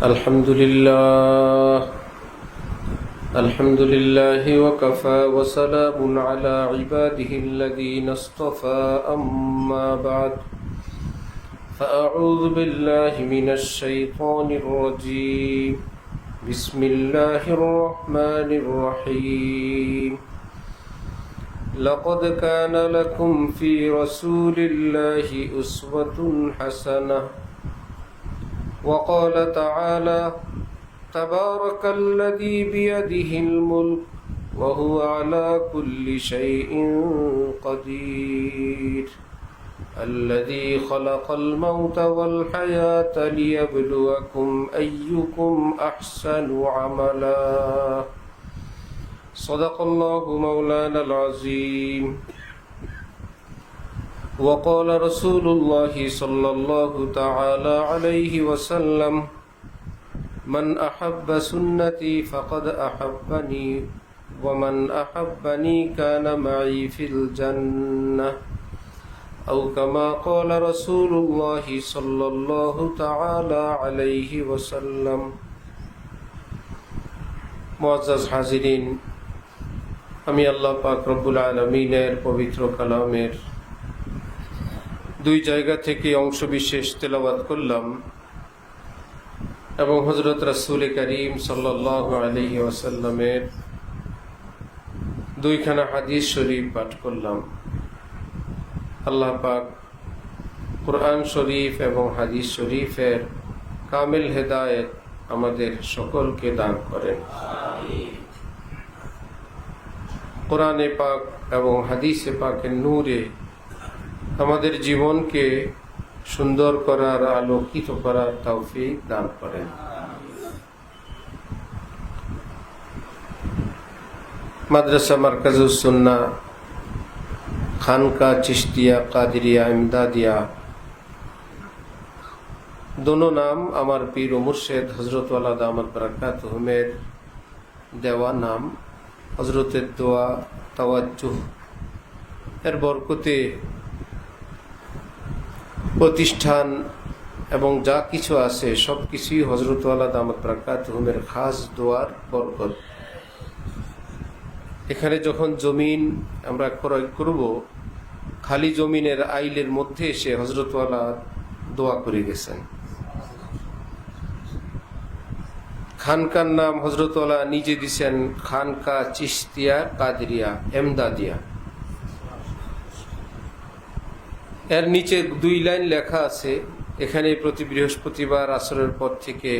الحمد لله وكفى وسلام على عباده الذين اصطفى أما بعد فأعوذ بالله من الشيطان الرجيم بسم الله الرحمن الرحيم لقد كان لكم في رسول الله أسوة حسنة وقال تعالى تبارك الذي بيده الملك وهو على كل شيء قدير الذي خلق الموت والحياة ليبلوكم أيكم أحسن عملا صدق الله مولانا العظيم وقال رسول الله صلى الله تعالى عليه وسلم من أحب سنتي فقد أحبني ومن أحبني كان معي في الجنة أو كما قال رسول الله صلى الله تعالى عليه وسلم মুআজ্জাজ হাজিরিন, আমি আল্লাহ পাক রব্বুল আলামিনের পবিত্র কালামের দুই জায়গা থেকে অংশ বিশেষ তেলাওয়াত করলাম এবং হযরত রাসূল করিম সাল্লাল্লাহু আলাইহি ওয়াসাল্লামের দুইখানা হাদিস শরীফ পাঠ করলাম। আল্লাহ পাক কুরআন শরীফ এবং হাদিস শরীফের কামিল হেদায়েত আমাদের সকলকে দান করেন। কোরআনে পাক এবং হাদিসে পাকের নূরে আমাদের জীবনকে সুন্দর করার, আলোকিত করার তৌফিক দান করেন। মাদ্রাসা মারকাজুস সুন্নাহ খানকা চিশতিয়া কাদিরিয়া ইমদাদিয়া दोनों नाम আমার পীর ও মুর্শিদ হযরত ওয়ালা দামাত বারাকাতুহুমের দেওয়া নাম। হযরতের দোয়া তাওয়াজ্জুহ এর বরকতে প্রতিষ্ঠান এবং যা কিছু আছে সব কিছুই হযরত ওয়ালা দামাত বারাকাতুহুমের খাস দোয়ার বরকত। এখানে যখন জমিন আমরা ক্রয় করব, খালি জমিনের আইলের মধ্যে এসে হযরত ওয়ালা দোয়া করে গেছেন। খানকার নাম হযরত ওয়ালা নিজে দিয়েছেন খানকা চিশতিয়া কাদেরিয়া এমদাদিয়া। এর নিচে দুই লাইন লেখা আছে, এখানে প্রতি বৃহস্পতিবার আসরের পর থেকে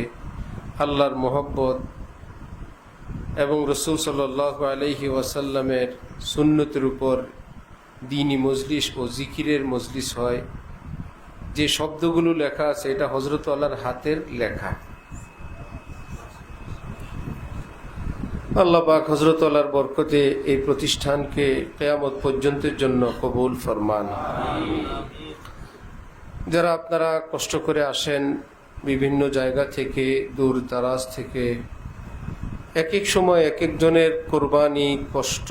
আল্লাহর মহব্বত এবং রাসূল সাল্লাল্লাহু আলাইহি ওয়াসাল্লামের সুন্নতের উপর দ্বীনি মজলিস ও জিকিরের মজলিস হয়। যে শব্দগুলো লেখা আছে এটা হযরত ওয়ালার হাতের লেখা। আল্লাহ পাক হযরত ওয়ালার বরকতে এই প্রতিষ্ঠানকে কিয়ামত পর্যন্তের জন্য কবুল ফরমান। যারা আপনারা কষ্ট করে আসেন বিভিন্ন জায়গা থেকে, দূর দারাজ থেকে, এক এক সময় এক একজনের কোরবানি, কষ্ট,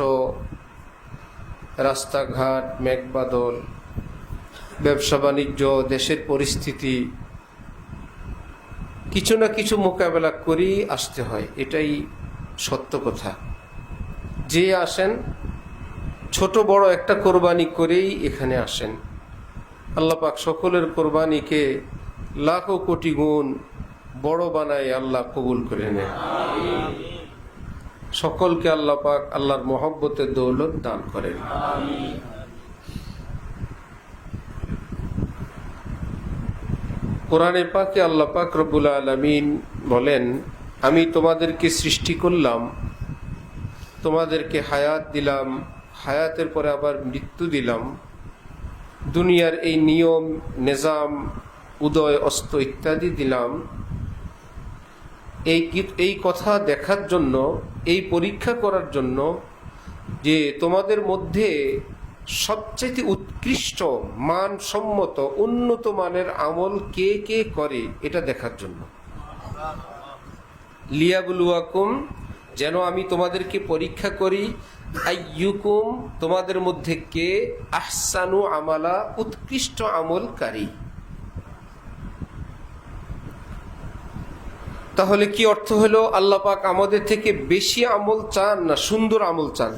রাস্তাঘাট, মেঘবাদল, ব্যবসা বাণিজ্য, দেশের পরিস্থিতি, কিছু না কিছু মোকাবেলা করেই আসতে হয়। এটাই সত্য কথা। যে আসেন ছোট বড় একটা কোরবানি করেই এখানে আসেন। আল্লাহ পাক সকলের কোরবানিকে লাখো কোটি গুণ বড় বানায় আল্লাহ কবুল করে নেন। সকলকে আল্লাহ পাক আল্লাহর মহব্বতের দৌলত দান করেন। কোরআনে পাকে আল্লাহ পাক রব্বুল আলামিন বলেন, আমি তোমাদেরকে সৃষ্টি করলাম, তোমাদেরকে হায়াত দিলাম, হায়াতের পরে আবার মৃত্যু দিলাম, দুনিয়ার এই নিয়ম নিজাম, উদয় অস্ত ইত্যাদি দিলাম এই কথা দেখার জন্য, এই পরীক্ষা করার জন্য যে তোমাদের মধ্যে সবচেয়ে উৎকৃষ্ট মানসম্মত উন্নত মানের আমল কে কে করে এটা দেখার জন্য। লিয়াবলুয়াকুম, যেন আমি তোমাদেরকে পরীক্ষা করি, আইয়ুকুম, তোমাদের মধ্যে কে আহসানু আমালা, উৎকৃষ্ট আমলকারী। তাহলে কি অর্থ হলো, আল্লাহ পাক আমাদের থেকে বেশি আমল চান না সুন্দর আমল চান?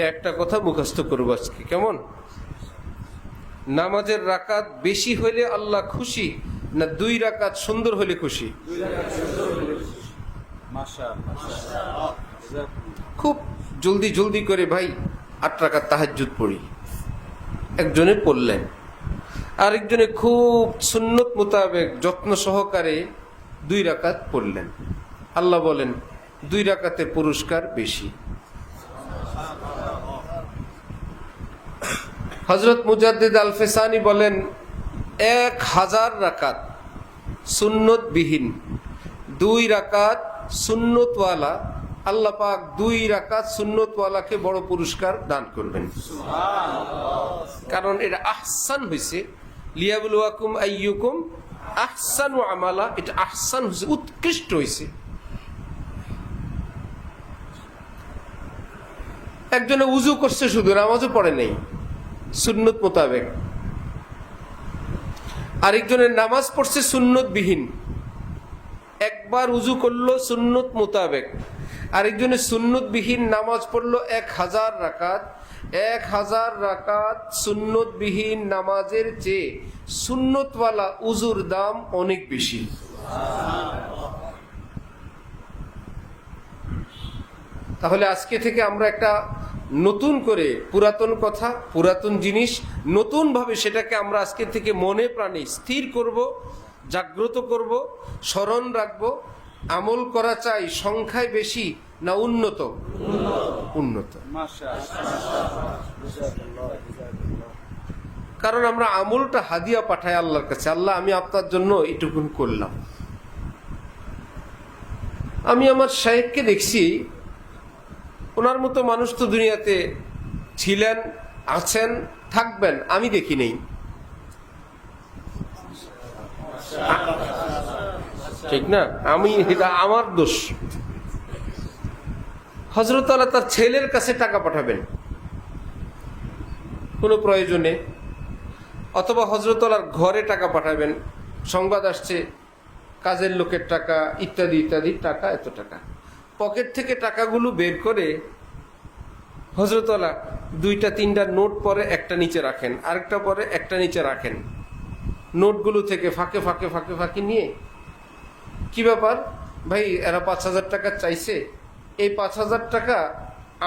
একটা কথা মুখস্থ করবো আজকে, কেমন? নামাজের রাকাত বেশি হলে আল্লাহ খুশি, না 2 রাকাত সুন্দর হলে খুশি? খুব জলদি জলদি করে ভাই 8 রাকাত তাহাজ্জুদ পড়ি, একজনে পড়লেন, আরেকজনে খুব সুন্নত মোতাবেক যত্ন সহকারে 2 রাকাত পড়লেন। আল্লাহ বলেন 2 রাকাতে পুরস্কার বেশি। হযরত মুজাদ্দিদ আল ফেসানি বলেন 1000 রাকাত সুন্নত বিহীন, 2 রাকাত সুন্নতওয়ালা, আল্লাহ পাক 2 রাকাত সুন্নতওয়ালাকে বড় পুরস্কার দান করবেন। কারণ এটা আহসান হয়েছে, লিয়াবলুয়াকুম আইয়ুকুম আহসানু আমালা, এটা আহসান হয়েছে, উৎকৃষ্ট হয়েছে। একজনে উজু করছে শুধু, নামাজও পড়ে নেই সুন্নত মোতাবেক, আরেকজনের নামাজ পড়ছে সুন্নত বিহীন, একবার উজু করলো সুন্নত মোতাবেক, আরেকজনের সুন্নত বিহীন নামাজ পড়লো 1000 রাকাত। 1000 রাকাত সুন্নত বিহীন নামাজের চেয়ে সুন্নতওয়ালা উজুর দাম অনেক বেশি। তাহলে আজকে থেকে আমরা একটা নতুন করে পুরাতন কথা, পুরাতন জিনিস নতুন ভাবে সেটাকে আমরা আজকে থেকে মনে প্রাণে স্থির করব, জাগ্রত করব, স্মরণ রাখব। আমল করা চাই সংখ্যায় বেশি না উন্নত? উন্নত। কারণ আমরা আমলটা হাদিয়া পাঠাই আল্লাহর কাছে, আল্লাহ আমি আপনার জন্য এটুকুন করলাম। আমি আমার শায়েখকে দেখছি, ওনার মতো মানুষ তো দুনিয়াতে ছিলেন, আছেন, থাকবেন, আমি দেখি নেই। ঠিক না? এটা আমার দোষ। হযরত আলী তার ছেলের কাছে টাকা পাঠাবেন কোনো প্রয়োজনে, অথবা হযরত আলীর ঘরে টাকা পাঠাবেন, সংবাদ আসছে কাজের লোকের টাকা ইত্যাদি ইত্যাদি টাকা, এত টাকা। পকেট থেকে টাকাগুলো বের করে হযরত আলী 2-3টা নোট পরে একটা নিচে রাখেন, আরেকটা পরে একটা নিচে রাখেন। নোটগুলো থেকে ফাঁকে ফাঁকে ফাঁকে ফাঁকে নিয়ে, কি ব্যাপার ভাই, এরা 5000 টাকা চাইছে, এই 5000 টাকা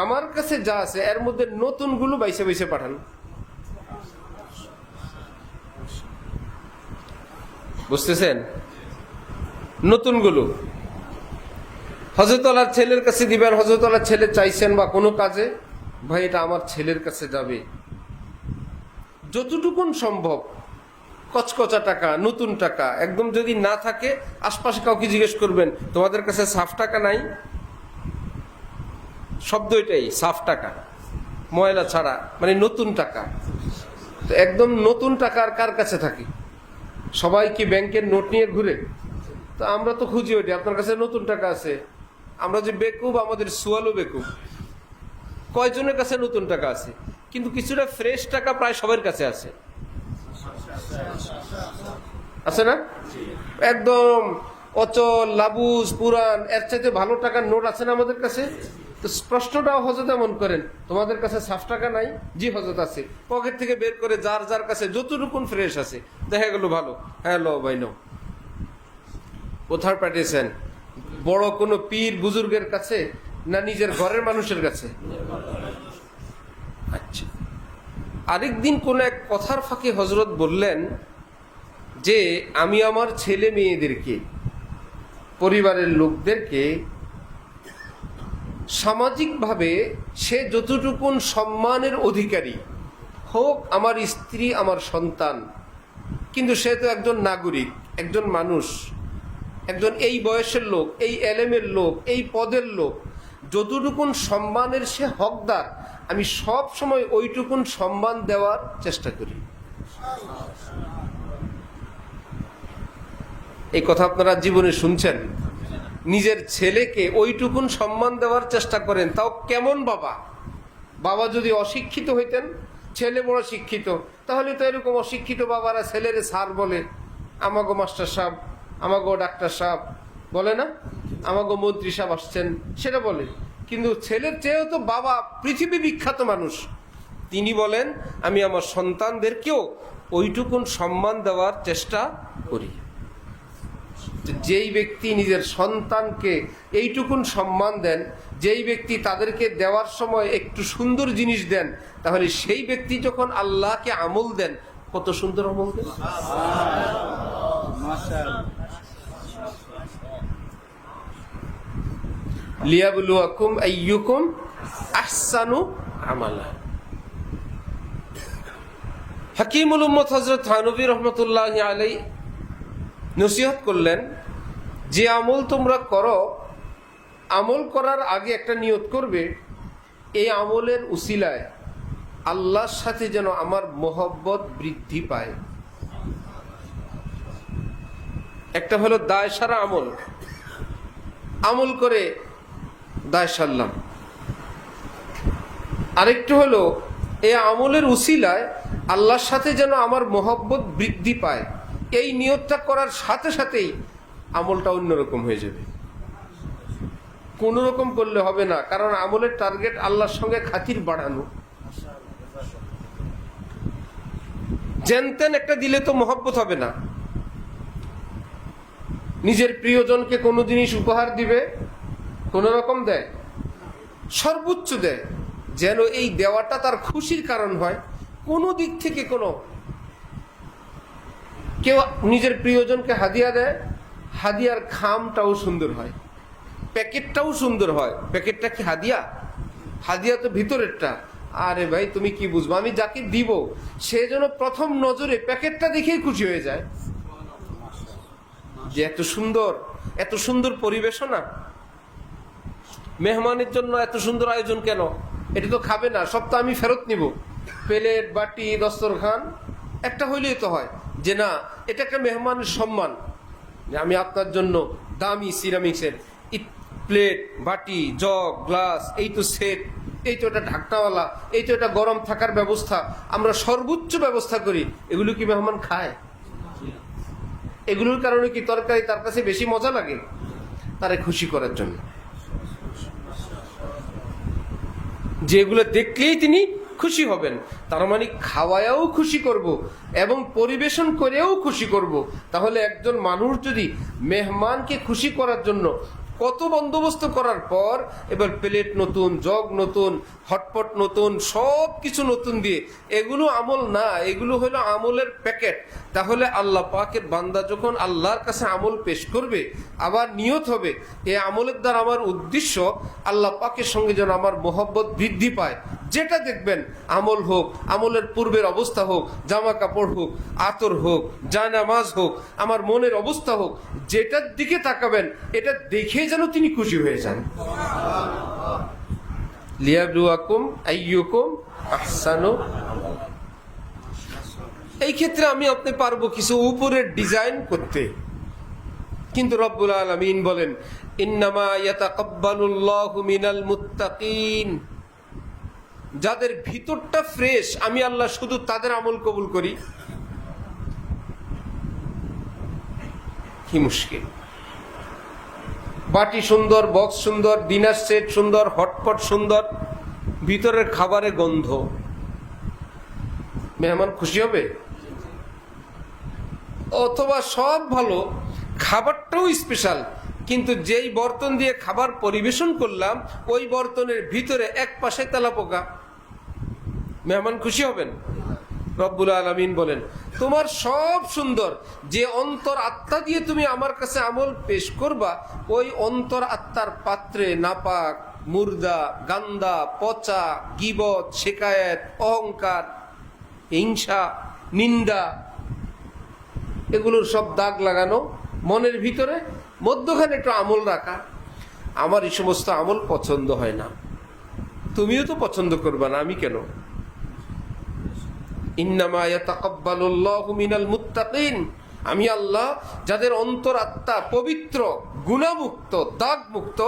আমার কাছে যা আছে এর মধ্যে নতুনগুলো বাইসে বাইসে পাঠান। বুঝতেছেন? নতুনগুলো হযরত আলীর ছেলের কাছে দিবেন। হযরত আলীর ছেলে চাইছেন বা কোনো কাজে, ভাই এটা আমার ছেলের কাছে যাবে, যতটুকুন সম্ভব কচকচা টাকা, নতুন টাকা। একদম যদি না থাকে আশপাশে কাউকে জিজ্ঞেস করবেন, তোমাদের কাছে সাফ টাকা নাই? শব্দ এটাই, সাফ টাকা, ময়লা ছাড়া, মানে নতুন টাকা। তো একদম নতুন টাকা আর কার কাছে থাকে? সবাই কি ব্যাংকের নোট নিয়ে ঘুরে? তো আমরা তো খুঁজি ওইটা, আপনার কাছে নতুন টাকা আছে। আমরা যে বেকুব, আমাদের সুয়ালও বেকুব। কয়জনের কাছে নতুন টাকা আছে? কিন্তু কিছুটা ফ্রেশ টাকা প্রায় সবার কাছে আছে, আছে না? একদম অচল, লাবুজ, পুরান, এর চাইতে ভালো টাকার নোট আছে না আমাদের কাছে? তো প্রশ্নটাও হযরত এমন করেন, তোমাদের কাছে সাফ টাকা নাই? জি হযরত আছে। পকেট থেকে বের করে যার যার কাছে যতটুকুন ফ্রেশ আছে, দেখা গেল ভালো, হ্যাঁ লো ভাই নো। কোথায় পাঠিয়েছেন? বড় কোনো পীর বুজুর্গের কাছে না নিজের ঘরের মানুষের কাছে? আচ্ছা, আরেকদিন কোন এক কথার ফাঁকে হযরত বললেন যে আমি আমার ছেলে মেয়েদেরকে, পরিবারের লোকদেরকে সামাজিকভাবে সে যতটুকুন সম্মানের অধিকারী হোক, আমার স্ত্রী, আমার সন্তান, কিন্তু সে তো একজন নাগরিক, একজন মানুষ, একজন এই বয়সের লোক, এই এলেমের লোক, এই পদের লোক, যতটুকুন সম্মানের সে হকদার, আমি সব সময় ওইটুকুন সম্মান দেওয়ার চেষ্টা করি। এই কথা আপনারা জীবনে শুনছেন? নিজের ছেলেকে ওইটুকুন সম্মান দেওয়ার চেষ্টা করেন। তাও কেমন বাবা? বাবা যদি অশিক্ষিত হইতেন, ছেলে বড় শিক্ষিত, তাহলে তো এরকম অশিক্ষিত বাবারা ছেলেরে স্যার বলে, আমাগো মাস্টার সাহেব, আমাগো ডাক্তার সাহেব বলে না, আমাগো মন্ত্রী সাহেব আসছেন, সেটা বলে। কিন্তু ছেলের চেয়েও তো বাবা পৃথিবী বিখ্যাত মানুষ, তিনি বলেন আমি আমার সন্তানদেরকেও ওইটুকুন সম্মান দেওয়ার চেষ্টা করি। যেই ব্যক্তি নিজের সন্তানকে এইটুকুন সম্মান দেন, যেই ব্যক্তি তাদেরকে দেওয়ার সময় একটু সুন্দর জিনিস দেন, তাহলে সেই ব্যক্তি যখন আল্লাহকে আমল দেন, কত সুন্দর আমল দেন। লিয়াবলুয়াকুম আইয়ুকুম আহসানু আমালা। হাকিমুল উম্মত হযরত থানভী রাহমাতুল্লাহি আলাইহি নসিহত করলেন, যে আমল তোমরা করো, আমল করার আগে একটা নিয়ত করবে, এই আমলের উসিলায় আল্লাহর সাথে যেন আমার মহব্বত বৃদ্ধি পায়। একটা হলো দায় সারা আমল, আমল করে দায় সারলাম। আরেকটা হলো এই আমলের উসিলায় আল্লাহর সাথে যেন আমার মহব্বত বৃদ্ধি পায়। এই নিয়তটা করার সাথে সাথেই আমলটা অন্যরকম হয়ে যাবে। কোন রকম করলে হবে না, কারণ আমলের টার্গেট আল্লাহর সঙ্গে খাতির বাড়ানো। জেনতেন একটা দিলে তো মহব্বত হবে না। নিজের প্রিয়জনকে কোনো জিনিস উপহার দিবে, কোন রকম দেয়, সর্বোচ্চ দেয়, যেন এই দেওয়াটা তার খুশির কারণ হয়। কোনো দিক থেকে কোনো কেউ নিজের প্রিয়জনকে হাদিয়া দেয়, হাদিয়ার খামটাও সুন্দর হয়, প্যাকেটটাও সুন্দর হয়। প্যাকেটটা কি হাদিয়া? হাদিয়া তো ভিতরেরটা। আরে ভাই তুমি কি বুঝবো, আমি যাকে দিব সে যেন প্রথম নজরে প্যাকেটটা দেখেই খুশি হয়ে যায়, যে এত সুন্দর, এত সুন্দর পরিবেশনা, মেহমানের জন্য এত সুন্দর আয়োজন কেন, এটা তো খাবে না, সব তো আমি ফেরত নিব। প্লেট, বাটি, দস্তরখান একটা হইলেই তো হয়, যে না এটা একটা মেহমানের সম্মান, যে আমি আপনার জন্য দামি সিরামিক্সের প্লেট, বাটি, জগ, গ্লাস, এই তো সেট, এই তো এটা ঢাকনাওয়ালা, এই তো এটা গরম থাকার ব্যবস্থা, আমরা সর্বোচ্চ ব্যবস্থা করি। এগুলো কি মেহমান খায়? এগুলোর কারণে কি তরকারি তার কাছে বেশি মজা লাগে? তারে খুশি করার জন্য, যেগুলো দেখলেই তিনি খুশি হবেন। তার মানে খাওয়ায়ও খুশি করব এবং পরিবেশন করেও খুশি করব। তাহলে একজন মানুষ যদি মেহমানকে খুশি করার জন্য কত বন্দোবস্ত করার পর এবার প্লেট নতুন, জগ নতুন, হটপট নতুন, সব কিছু নতুন দিয়ে, এগুলো আমল না, এগুলো হলো আমলের প্যাকেট। তাহলে আল্লাহ পাকের বান্দা যখন আল্লাহর কাছে আমল পেশ করবে, আবার নিয়ত হবে এই আমলের দ্বারা আমার উদ্দেশ্য আল্লাহ পাকের সঙ্গে যেন আমার মহব্বত বৃদ্ধি পায়। যেটা দেখবেন, আমল হোক, আমলের পূর্বের অবস্থা হোক, জামা কাপড় হোক, আতর হোক, জায়নামাজ হোক, আমার মনের অবস্থা হোক, যেটার দিকে তাকাবেন এটা দেখে যেন তিনি খুশি হয়ে যান। লিয়াবলুয়াকুম আইয়ুকুম আহসানু। এই ক্ষেত্রে আমি আপনি পারবো কিছু উপরের ডিজাইন করতে, কিন্তু রব্বুল আলামিন বলেন ইন্নামা ইয়াতাকাব্বালুল্লাহু মিনাল মুত্তাকিন। যাদের ভিতরটা ফ্রেশ, আমি আল্লাহ শুধু তাদের আমল কবুল করি। কি মুশকিল! বাটি সুন্দর, বক্স সুন্দর, ডিনার সেট সুন্দর, হটপট সুন্দর, ভিতরের খাবারে গন্ধ, মেহমান খুশি হবে? অথবা সব ভালো, খাবারটাও স্পেশাল, কিন্তু যেই বর্তন দিয়ে খাবার পরিবেশন করলাম ওই বর্তনের ভিতরে এক পাশে তেলাপোকা, মেহমান খুশি হবেন? রব্বুল আলামিন বলেন তোমার সব সুন্দর, যে অন্তর আত্মা দিয়ে তুমি আমার কাছে আমল পেশ করবা, ওই অন্তর আত্মার পাত্রে নাপাক, মুর্দা, গান্দা, পচা, গীবত, শিকায়েত, অহংকার, হিংসা, নিন্দা, এগুলোর সব দাগ লাগানো মনের ভিতরে, মধ্যখানে একটু আমল রাখা। আমার এই সমস্ত আমল পছন্দ হয় না, তুমিও তো পছন্দ করবা না, আমি কেন? ইন্নামা ইয়াতাকাব্বালুল্লাহু মিনাল মুত্তাকিন। আমি আল্লাহ যাদের অন্তর আত্মা পবিত্র, গুনাহমুক্ত, দাগমুক্ত,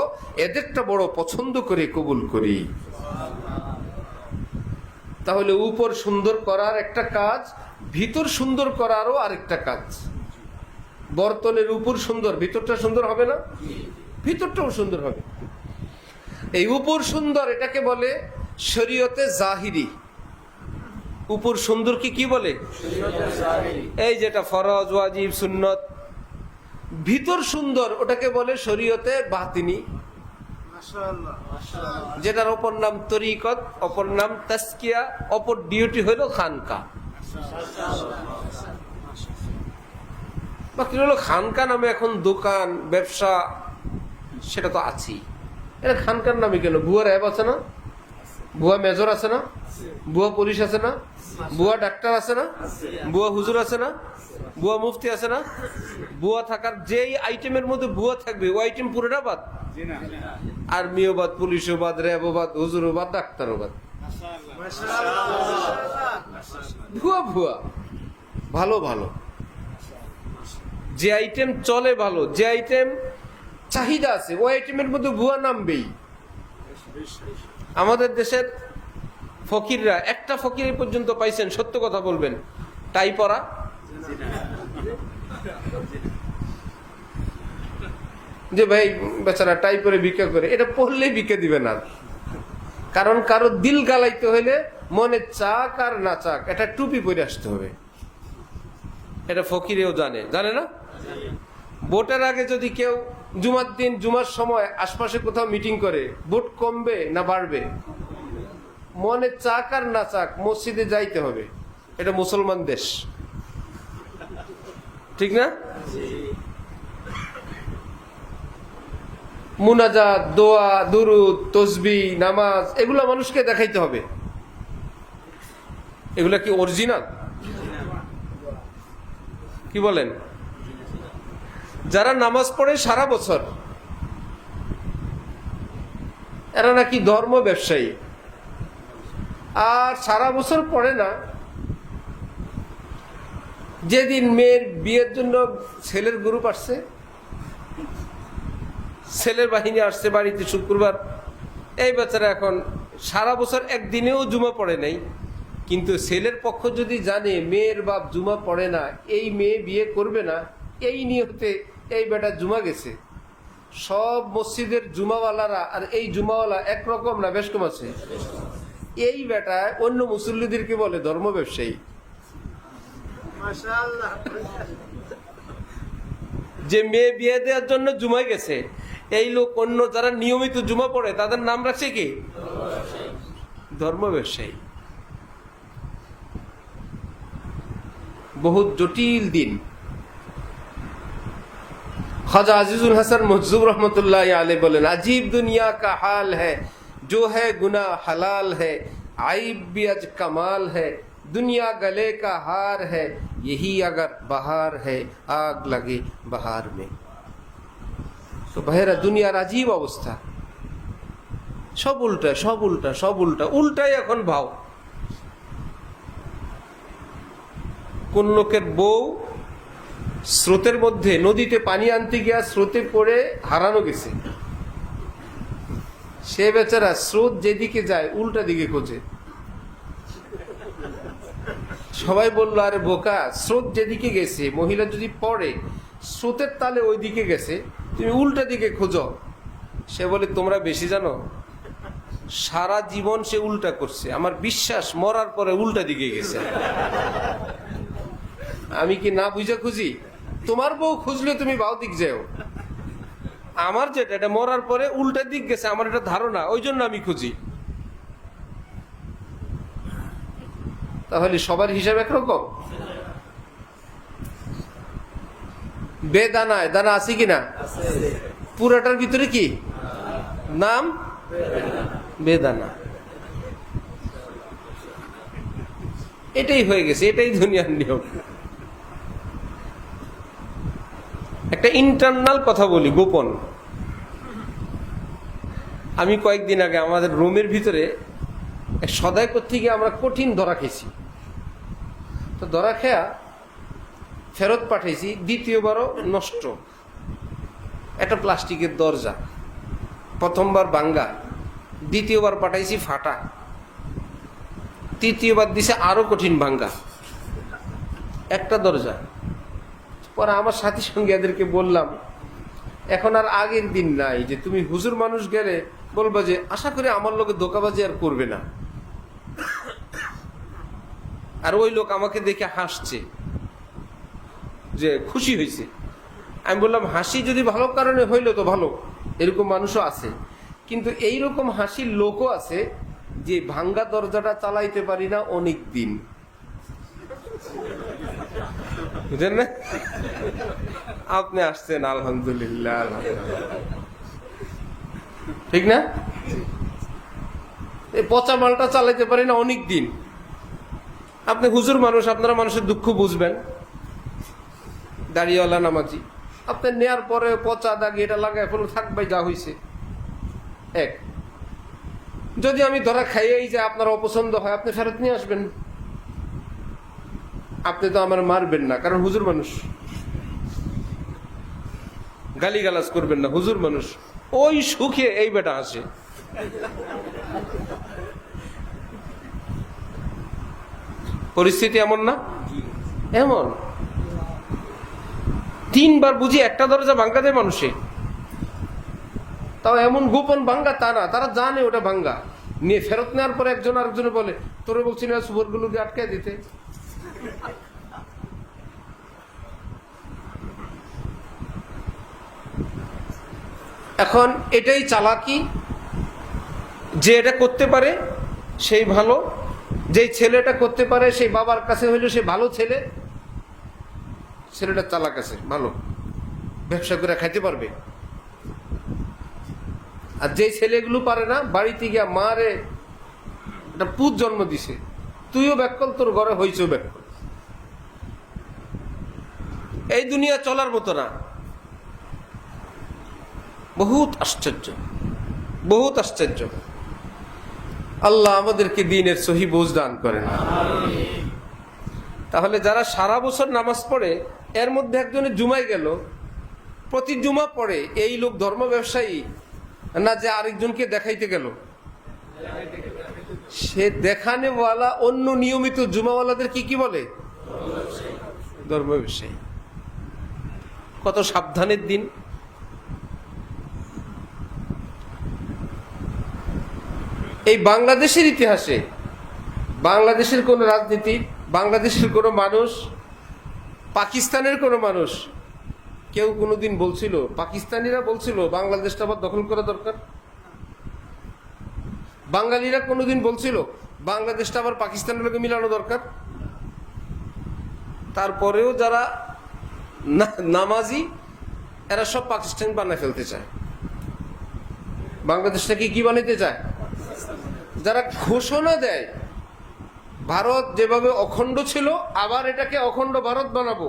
এদেরটা বড় পছন্দ করে কবুল করি। তাহলে উপর সুন্দর করার একটা কাজ, ভিতর সুন্দর করারও আরেকটা কাজ। বর্তনের উপর সুন্দর, ভিতরটা সুন্দর হবে না? ভিতরটাও সুন্দর হবে। এই উপর সুন্দর এটাকে বলে শরীয়তে জাহিরি। উপর সুন্দর কি বলে? এই যেটা ফরজ, ওয়াজিব, সুন্নত। ভিতর সুন্দর ওটাকে বলে শরীয়তে বাতিনি, যেটার অপর নাম তরিকত, অপর নাম তাসকিয়া, অপর ডিউটি হলো খানকা। বাকি হলো খানকা নামে এখন দোকান ব্যবসা, সেটা তো আছেই। এটা খানকার নামে কেন? ভুয়া র্যাব আছে না? ভুয়া মেজর আছে না? ভুয়া পুলিশ আছে না? ভুয়া ডাক্তার আছে না? ভুয়া হুজুর আছে না? ভুয়া মুফতি আছে না? ভুয়া থাকার যেই আইটেমের মধ্যে ভুয়া থাকবে ওই আইটেম পুরোটা বাদ। আর্মিও বাদ, পুলিশও বাদ, র্যাবও বাদ, হুজুরও বাদ, ডাক্তারও বাদ। ভুয়া ভুয়া, ভালো ভালো। যে আইটেম চলে ভালো, যে আইটেম চাহিদা আছে ওই আইটেমের মধ্যে ভুয়া নামবেই। আমাদের দেশের ফকিররা, একটা ফকির পর্যন্ত পাইছেন, সত্য কথা বলবেন, টাই পরা। যে ভাই বেচারা টাই পরে ভিক্ষা করে, এটা পড়লেই ভিক্ষা দিবে না। কারণ কারো দিল গালাইতে হইলে মনে চাক আর না চাক এটা টুপি পরে আসতে হবে। এটা ফকিরেও জানে না? ভোটের আগে যদি কেউ জুমার দিন, জুমার সময় আশপাশে কোথাও মিটিং করে, ভোট কমবে না বাড়বে, মনে চাক আর না চাক মসজিদে যাইতে হবে। এটা মুসলমান দেশ, ঠিক না? মুনাজাত, দোয়া, দুরুদ, তসবিহ, নামাজ এগুলো মানুষকে দেখাইতে হবে। এগুলা কি অরিজিনাল? কি বলেন? যারা নামাজ পড়ে সারা বছর, এরা নাকি ধর্ম ব্যবসায়ী। আর সারা বছর পড়ে না, যেদিন মেয়ের বিয়ের জন্য ছেলের গ্রুপ আসছে, ছেলের বাহিনী আসছে বাড়িতে শুক্রবার, এই বাচ্চারা এখন সারা বছর একদিনেও জুমা পড়ে নাই। কিন্তু ছেলের পক্ষ যদি জানে মেয়ের বাপ জুমা পড়ে না, এই মেয়ে বিয়ে করবে না, এই নিয়তে এই বেটা জুমা গেছে। সব মসজিদের জুমাওয়ালারা আর এই জুমাওয়ালা একরকম না, বেশ কম আছে। এই বেটা অন্য মুসল্লিদেরকে বলে ধর্ম ব্যবসায়ী। যে মেয়ে বিয়ে দেওয়ার জন্য জুমায় গেছে, এই লোক অন্য যারা নিয়মিত জুমা পড়ে তাদের নাম রাখছে কি? ধর্ম ব্যবসায়ী। बहुत जटिल दिन। ख्वाजा अजीजुल हसन महजूब रहमतुल्लाह अलैह बोलेन, अजीब दुनिया का हाल है, जो है गुनाह हलाल है, आइब भी अज कमाल है, दुनिया गले का हार है, यही अगर बहार है, आग लगे बहार में। तो बहरा दुनियार अजीब अवस्था, सब उल्टा सब उल्टा सब उल्टा, उल्टाई এখন ভাও। কোন লোকের বউ স্রোতের মধ্যে নদীতে পানি আনতে গিয়া স্রোতে পড়ে হারানো গেছে। সে বেচারা স্রোত যেদিকে যায় উল্টা দিকে খোঁজে। সবাই বলল, আরে বোকা, স্রোত যেদিকে গেছে, মহিলা যদি পড়ে স্রোতের তালে ওই দিকে গেছে, তুমি উল্টা দিকে খোঁজো। সে বলে, তোমরা বেশি জানো, সারা জীবন সে উল্টা করছে, আমার বিশ্বাস মরার পরে উল্টা দিকে গেছে। আমি কি না বুঝে খুঁজি? তোমার বউ খুঁজলে তুমি বাও দিক যাও, আমার যেটা এটা মরার পরে উল্টা দিক গেছে, আমার এটা ধারণা, ওই জন্য আমি খুঁজি। তাহলে সবার হিসাব একরকম? বেদানায় দানা আছে কিনা? পুরাটার ভিতরে কি নাম? বেদানা। এটাই হয়ে গেছে, এটাই দুনিয়ার নিয়ম। একটা ইন্টারনাল কথা বলি, গোপন। আমি কয়েকদিন আগে আমাদের রুমের ভিতরে সদাই করতে গিয়ে আমরা কঠিন ধরা খেয়েছি। তো ধরা খেয়া ফেরত পাঠাইছি, দ্বিতীয়বারও নষ্ট। একটা প্লাস্টিকের দরজা, প্রথমবার ভাঙ্গা, দ্বিতীয়বার পাঠাইছি ফাটা, তৃতীয়বার দিছে আরো কঠিন ভাঙ্গা। একটা দরজা পরে আমার সাথী সঙ্গে এদেরকে বললাম, এখন আর আগের দিন নাই যে তুমি হুজুর মানুষ গেলে বলবা যে আশা করি আমার লোকে ধোঁকাবাজি আর করবে না। আর ওই লোক আমাকে দেখে হাসছে, যে খুশি হয়েছে। আমি বললাম, হাসি যদি ভালো কারণে হইলো তো ভালো, এরকম মানুষও আছে। কিন্তু এইরকম হাসির লোকও আছে যে ভাঙ্গা দরজাটা চালাইতে পারি না অনেক দিন, বুঝলেন না? আপনি আসছেন, আলহামদুলিল্লাহ, ঠিক না? এই পচা মালটা চালাইতে পারি না অনেক দিন। আপনি হুজুর মানুষ, আপনারা মানুষের দুঃখ বুঝবেন। দাড়িওয়ালা নামাজি, আপনি নেয়ার পরে পচা দাগ এটা লাগায় ফেলো, থাকবে যা হয়েছে। এক, যদি আমি ধরা খাইয়েই যে আপনার অপছন্দ হয়, আপনি ফেরত নিয়ে আসবেন। আপনি তো আমার মারবেন না, কারণ হুজুর মানুষ। গালিগালাজ করবেন না, হুজুর মানুষ। ওই সুখে এই বেটা আসে। পরিস্থিতি এমন না? এমন। 3 বার বুঝি একটা দরজা ভাঙ্গা দেয় মানুষে, তাও এমন গোপন ভাঙ্গা তা না, তারা জানে ওটা ভাঙ্গা। নিয়ে ফেরত নেওয়ার পরে একজন আরেকজনে বলে, তোরে বলছি না সুবরগুলো দিয়ে আটকে দিতে। এখন এটাই চালাকি, যে এটা করতে পারে সেই ভালো, যেই ছেলেটা করতে পারে সেই বাবার কাছে হইলো সে ভালো ছেলে, ছেলেটা চালাক আছে, ভালো, ব্যবসা করে খাইতে পারবে। আর যেই ছেলেগুলো পারে না, বাড়িতে গিয়া মারে একটা পুত জন্ম দিছে, তুইও ব্যাকল, তোর ঘরে হইছেও ব্যাকল। এই দুনিয়া চলার মতো না। বহুত আশ্চর্য, বহুত আশ্চর্য। আল্লাহ আমাদেরকে দ্বীনের সহি বুঝ দান করেন। তাহলে যারা সারা বছর নামাজ পড়ে, এর মধ্যে একজনে জুমায় গেল, প্রতি জুমা পড়ে, এই লোক ধর্ম ব্যবসায়ী না যে আরেকজনকে দেখাইতে গেল? সে দেখানেওয়ালা অন্য নিয়মিত জুমাওয়ালাদের কি বলে? ধর্ম ব্যবসায়ী। কত সাবধানের দিন। এই বাংলাদেশের ইতিহাসে বাংলাদেশের কোন রাজনীতি, বাংলাদেশের কোন মানুষ, পাকিস্তানের কোন মানুষ কেউ কোনোদিন বলছিল, পাকিস্তানিরা বলছিল বাংলাদেশটা আবার দখল করা দরকার? বাঙালিরা কোনোদিন বলছিল বাংলাদেশটা আবার পাকিস্তানের লোকে মিলানো দরকার? তারপরেও যারা নামাজি, এরা সব পাকিস্তান বানায় ফেলতে চায়। বাংলাদেশটাকে কি বানাইতে চায়? যারা ঘোষণা দেয় ভারত যেভাবে অখণ্ড ছিল, আবার এটাকে অখণ্ড ভারত বানাবো,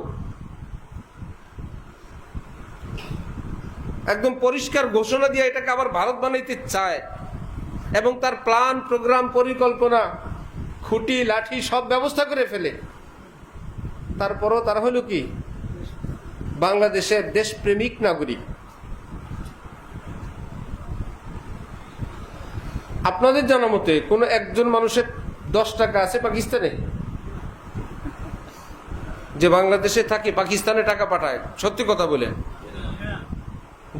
একদম পরিষ্কার ঘোষণা দিয়ে এটাকে আবার ভারত বানাইতে চায়, এবং তার প্ল্যান, প্রোগ্রাম, পরিকল্পনা, খুঁটি লাঠি সব ব্যবস্থা করে ফেলে। তারপরও তারা হলো কি? বাংলাদেশের দেশপ্রেমিক নাগরিক। আপনাদের জানা মতে কোন একজন মানুষের 10 টাকা আছে পাকিস্তানে, যে বাংলাদেশে থাকে পাকিস্তানে টাকা পাঠায়? সত্যি কথা বলেন,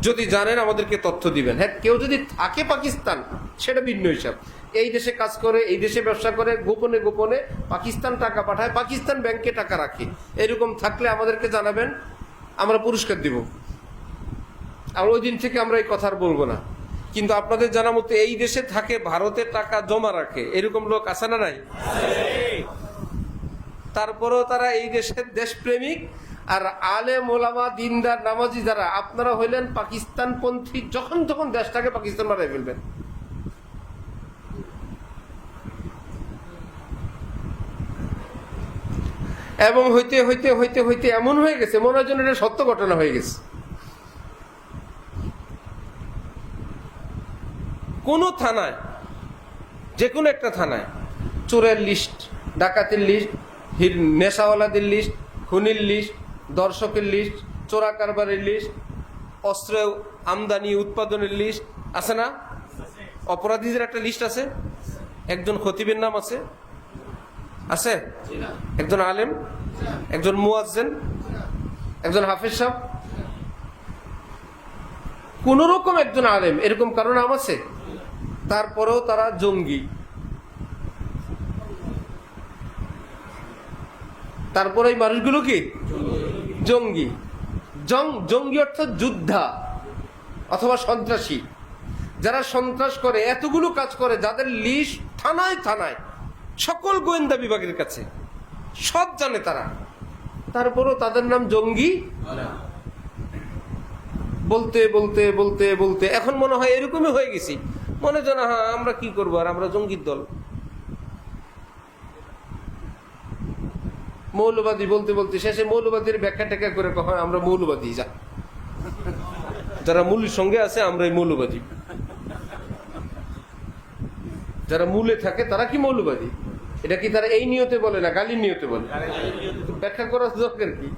যদি জানেন আমাদেরকে তথ্য দিবেন। হ্যাঁ, কেউ যদি থাকে পাকিস্তান, সেটা ভিন্ন হিসাব। এই দেশে কাজ করে, এই দেশে ব্যবসা করে, গোপনে গোপনে পাকিস্তান টাকা পাঠায়, পাকিস্তান ব্যাংকে টাকা রাখে, এরকম থাকলে আমাদেরকে জানাবেন, আমরা পুরস্কার দিব। আর ওই দিন থেকে আমরা এই কথা আর বলবো না। কিন্তু আপনাদের জানা মতো এই দেশে থাকে, ভারতে টাকা জমা রাখে, এরকম লোক আছে না নাই? তারপরেও তারা এই দেশের দেশপ্রেমিক। আর আলেম ওলামা, দিনদার, নামাজি যারা, আপনারা হইলেন পাকিস্তানপন্থী। যখন তখন দেশটাকে পাকিস্তান বানাই ফেলবেন। এবং হইতে হইতে হইতে হইতে এমন হয়ে গেছে, মনে হয় যেন এটা সত্য ঘটনা হয়ে গেছে। কোন থানায়, যে কোনো একটা থানায় চোরের লিস্ট, ডাকাতের লিস্ট, নেশাওয়ালাদের লিস্ট, খুনির লিস্ট, দর্শকের লিস্ট, চোরা কারবারের লিস্ট, অস্ত্র আমদানি উৎপাদনের লিস্ট আছে না? অপরাধীদের একটা লিস্ট আছে। একজন খতিবের নাম আছে, আছে একজন আলেম, একজন মুয়াজ্জিন, একজন হাফেজ সাহেব, কোন রকম একজন আলেম, এরকম কারো নাম আছে? তারপরেও তারা জঙ্গি। তারপরে এই মানুষগুলো কি জঙ্গি? জঙ্গি অর্থাৎ যোদ্ধা অথবা সন্ত্রাসী। যারা সন্ত্রাস করে, এতগুলো কাজ করে, যাদের লিস্ট থানায় থানায়, সকল গোয়েন্দা বিভাগের কাছে, সব জানে তারা, তারপরও তাদের নাম জঙ্গি। বলতে বলতে বলতে বলতে এখন মনে হয় এরকমই হয়ে গেছি, মনে হয় না হ্যাঁ আমরা কি করবো, আর আমরা জঙ্গির দল। মৌলবাদী বলতে বলতে শেষে মৌলবাদীর ব্যাখ্যা টেকা করে কখন আমরা মৌলবাদী, যা যারা মূলের সঙ্গে আছে আমরাই মৌলবাদী, যারা মূলে থাকে তারা কি মৌলবাদী? এটা কি তারা এই নিয়তে বলে না গালির নিয়তে বলে? ব্যাখ্যা করার দরকার কি?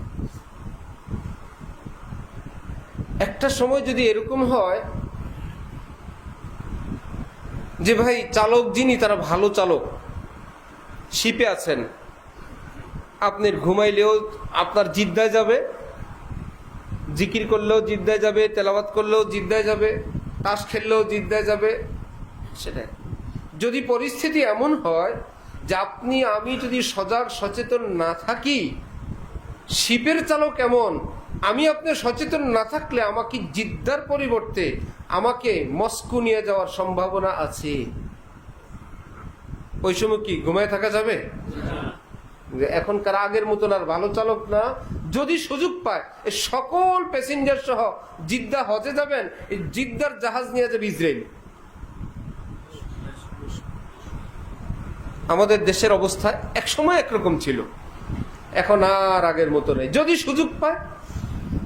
একটা সময় যদি এরকম হয় যে ভাই চালক যিনি, তারা ভালো চালক, শিপে আছেন, আপনার ঘুমাইলেও আপনার জিদ্দায় যাবে, জিকির করলেও জিদ্দায় যাবে, তেলাওয়াত করলেও জিদ্দায় যাবে, তাস খেললেও জিদ্দায় যাবে। সেটাই যদি পরিস্থিতি এমন হয় যে আপনি আমি যদি সজাগ সচেতন না থাকি, শিপের চালক এমন, আমি আপনি সচেতন না থাকলে আমাকে জিদ্দার পরিবর্তে আমাকে মস্কো নিয়ে যাওয়ার সম্ভাবনা আছে। ওই সময় কি ঘুমায় থাকা যাবে? এখনকার আগের মতন আর ভালো চালক না। যদি সুযোগ পায় সকল প্যাসেঞ্জার সহ জিদ্দা হজে যাবেন, এই জিদ্দার জাহাজ নিয়ে যাবে ইসরায়েল। আমাদের দেশের অবস্থা একসময় একরকম ছিল, এখন আর আগের মতো নেই। যদি সুযোগ পায়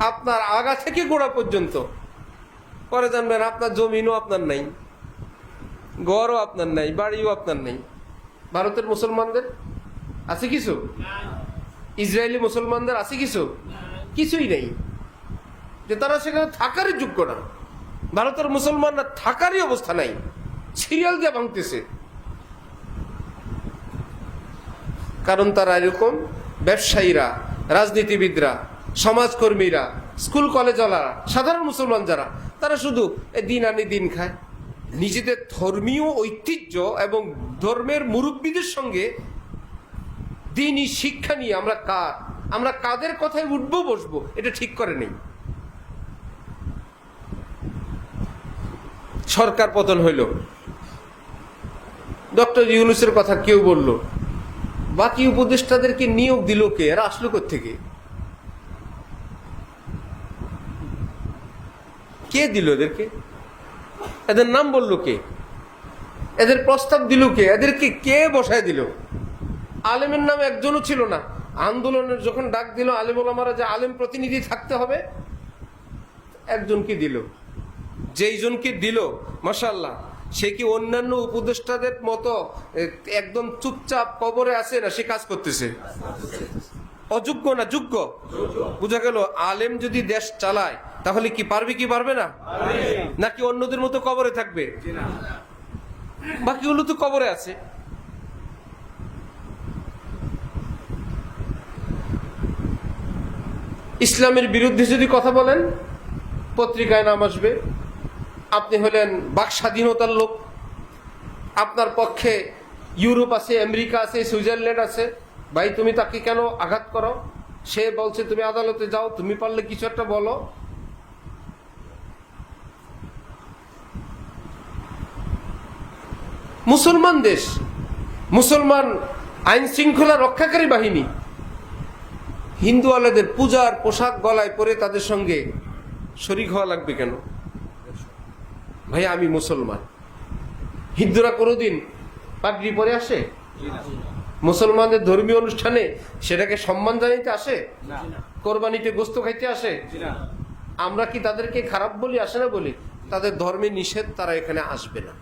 আপনার আগা থেকে গোড়া পর্যন্ত, পরে জানবেন আপনার জমিনও আপনার নাই, ঘরও আপনার নাই, বাড়িও আপনার নেই। ভারতের মুসলমানদের আছে কিছু? ইসরায়েলি মুসলমানদের আছে কিছু? কিছুই নেই, যে তারা সেখানে থাকারই যোগ্য না। ভারতের মুসলমানরা থাকারই অবস্থা নাই, সিরিয়াল দিয়ে ভাঙতেছে। কারণ তারা এরকম ব্যবসায়ীরা, রাজনীতিবিদরা, সমাজকর্মীরা, স্কুল কলেজওয়ালারা, সাধারণ মুসলমান যারা, তারা শুধু দিন আনি দিন খায়। নিজেদের ধর্মীয় ঐতিহ্য এবং ধর্মের মুরব্বীদের সঙ্গে দিনই শিক্ষা নিয়ে আমরা কাদের কথায় উঠবো বসবো এটা ঠিক করে নেই। সরকার পতন হইল, ডক্টর ইউনূসের কথা কেউ বলল, বাকি উপদেষ্টাদেরকে নিয়োগ দিল কে? এরা আসলো কোত্থেকে? কে দিল এদেরকে? এদের নাম বললো কে? এদের প্রস্তাব দিল কে? এদেরকে কে বসায় দিল? আলেমের নাম একজনও ছিল না। আন্দোলনের যখন ডাক দিল আলেম ওলামারা যে আলেম প্রতিনিধি থাকতে হবে, একজনকে দিল। যেই জনকে দিল মাশাআল্লাহ, সে কি অন্যান্য উপদেষ্টাদের মতো একদম চুপচাপ কবরে আছে না সে কাজ করতেছে? অযোগ্য না যোগ্য? বুঝা গেল আলেম যদি দেশ চালায় তাহলে কি পারবে কি পারবে না? নাকি অন্যদের মতো কবরে থাকবে? বাকিগুলো তো কবরে আছে। ইসলামের বিরুদ্ধে যদি কথা বলেন পত্রিকায় নাম আসবে। আপনি হলেন বাক স্বাধীনতার লোক, আপনার পক্ষে ইউরোপ আছে, আমেরিকা আছে, সুইজারল্যান্ড আছে, ভাই তুমি তাকে কেন আঘাত করো? সে বলছে তুমি আদালতে যাও, তুমি পারলে কিছু একটা বলো। মুসলমান দেশ, মুসলমান আইন শৃঙ্খলা রক্ষাকারী বাহিনী, হিন্দু আলাদের পূজার পোশাক গলায় পরে তাদের সঙ্গে শরীক হওয়া লাগবে কেন? ভাই আমি মুসলমান। হিন্দুরা কোনোদিন পাগড়ি পরে আসে? মুসলমানদের ধর্মীয় অনুষ্ঠানে সেটাকে সম্মান জানাইতে আসে? কোরবানিতে গোস্ত খাইতে আসে? আমরা কি তাদেরকে খারাপ বলি? আসে না বলি? তাদের ধর্মে নিষেধ, তারা এখানে আসবে না।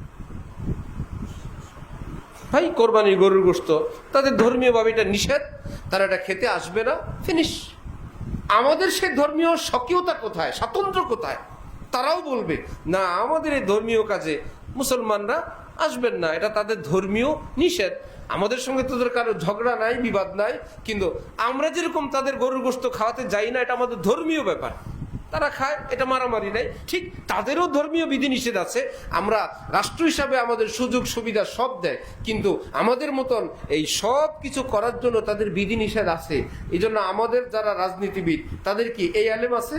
ভাই কোরবানির গরুর গোস্ত তাদের ধর্মীয় ভাবে এটা নিষেধ, তারা এটা খেতে আসবে না, ফিনিশ। আমাদের সেই ধর্মীয় স্বকীয়তা কোথায়, স্বাতন্ত্র্য কোথায়? তারাও বলবে না আমাদের এই ধর্মীয় কাজে মুসলমানরা আসবেন না, এটা তাদের ধর্মীয় নিষেধ। আমাদের সঙ্গে তোদের কারো ঝগড়া নাই, বিবাদ নাই, কিন্তু আমরা যেরকম তাদের গরুর গোশত খাওয়াতে যাই না, এটা আমাদের ধর্মীয় ব্যাপার। তারা খায়, এটা মারামারি নাই। ঠিক তাদেরও ধর্মীয় বিধিনিষেধ আছে। আমরা রাষ্ট্র হিসাবে আমাদের সুযোগ সুবিধা সব দেয়, কিন্তু আমাদের মতন এই সব কিছু করার জন্য তাদের বিধিনিষেধ আছে। এই জন্য আমাদের যারা রাজনীতিবিদ, তাদের কি এই আলেম আছে?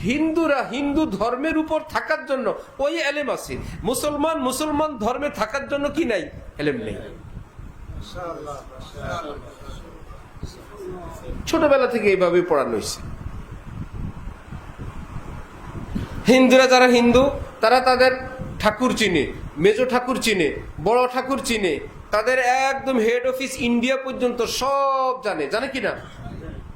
হিন্দুরা হিন্দু ধর্মের উপর থাকার জন্য ওই এলেম আছে। মুসলমান মুসলমান ধর্মে থাকার জন্য কি নাই? এলেম নেই। ছোটবেলা থেকে এইভাবে পড়ানো হয়েছে। হিন্দুরা যারা হিন্দু, তারা তাদের ঠাকুর চিনে, মেজো ঠাকুর চিনে, বড় ঠাকুর চিনে, তাদের একদম হেড অফিস ইন্ডিয়া পর্যন্ত সব জানে। জানে কিনা?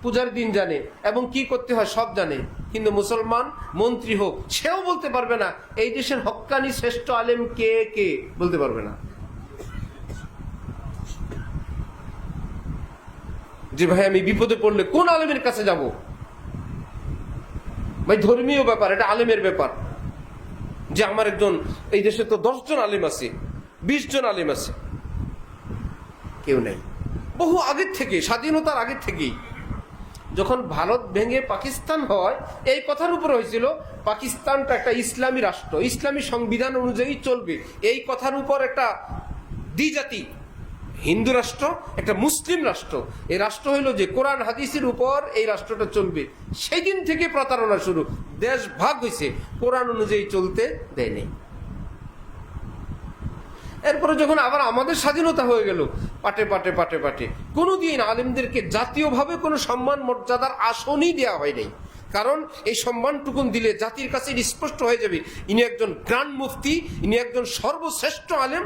পূজার দিন জানে এবং কি করতে হয় সব জানে। কিন্তু মুসলমান মন্ত্রী হোক, সেও বলতে পারবে না এই দেশের হক্কানি শ্রেষ্ঠ আলেম কে কে, বলতে পারবে না। যে ভাই আমি বিপদে পড়লে কোন আলেমের কাছে যাব? ভাই ধর্মীয় ব্যাপার, এটা আলেমের ব্যাপার। যে আমার একজন, এই দেশে তো 10 জন আলেম আছে, 20 জন আলেম আছে, কেউ নাই। বহু আগের থেকে, স্বাধীনতার আগের থেকেই, যখন ভারত ভেঙে পাকিস্তান হয়, এই কথার উপর হয়েছিল পাকিস্তানটা একটা ইসলামী রাষ্ট্র, ইসলামী সংবিধান অনুযায়ী চলবে। এই কথার উপর একটা দ্বিজাতি হিন্দু রাষ্ট্র, একটা মুসলিম রাষ্ট্র। এই রাষ্ট্র হইল যে কোরআন হাদিসের উপর এই রাষ্ট্রটা চলবে। সেই দিন থেকে প্রতারণা শুরু। দেশ ভাগ হয়েছে, কোরআন অনুযায়ী চলতে দেয় নেই। এরপরে যখন আবার আমাদের স্বাধীনতা হয়ে গেল, পাটে পাটে পাটে পাটে কোনোদিন আলেমদেরকে জাতীয়ভাবে কোনো সম্মান মর্যাদার আসনই দেওয়া হয় নাই। কারণ এই সম্মানটুকুন দিলে জাতির কাছে স্পষ্ট হয়ে যাবে ইনি একজন গ্র্যান্ড মুফতি, ইনি একজন সর্বশ্রেষ্ঠ আলেম,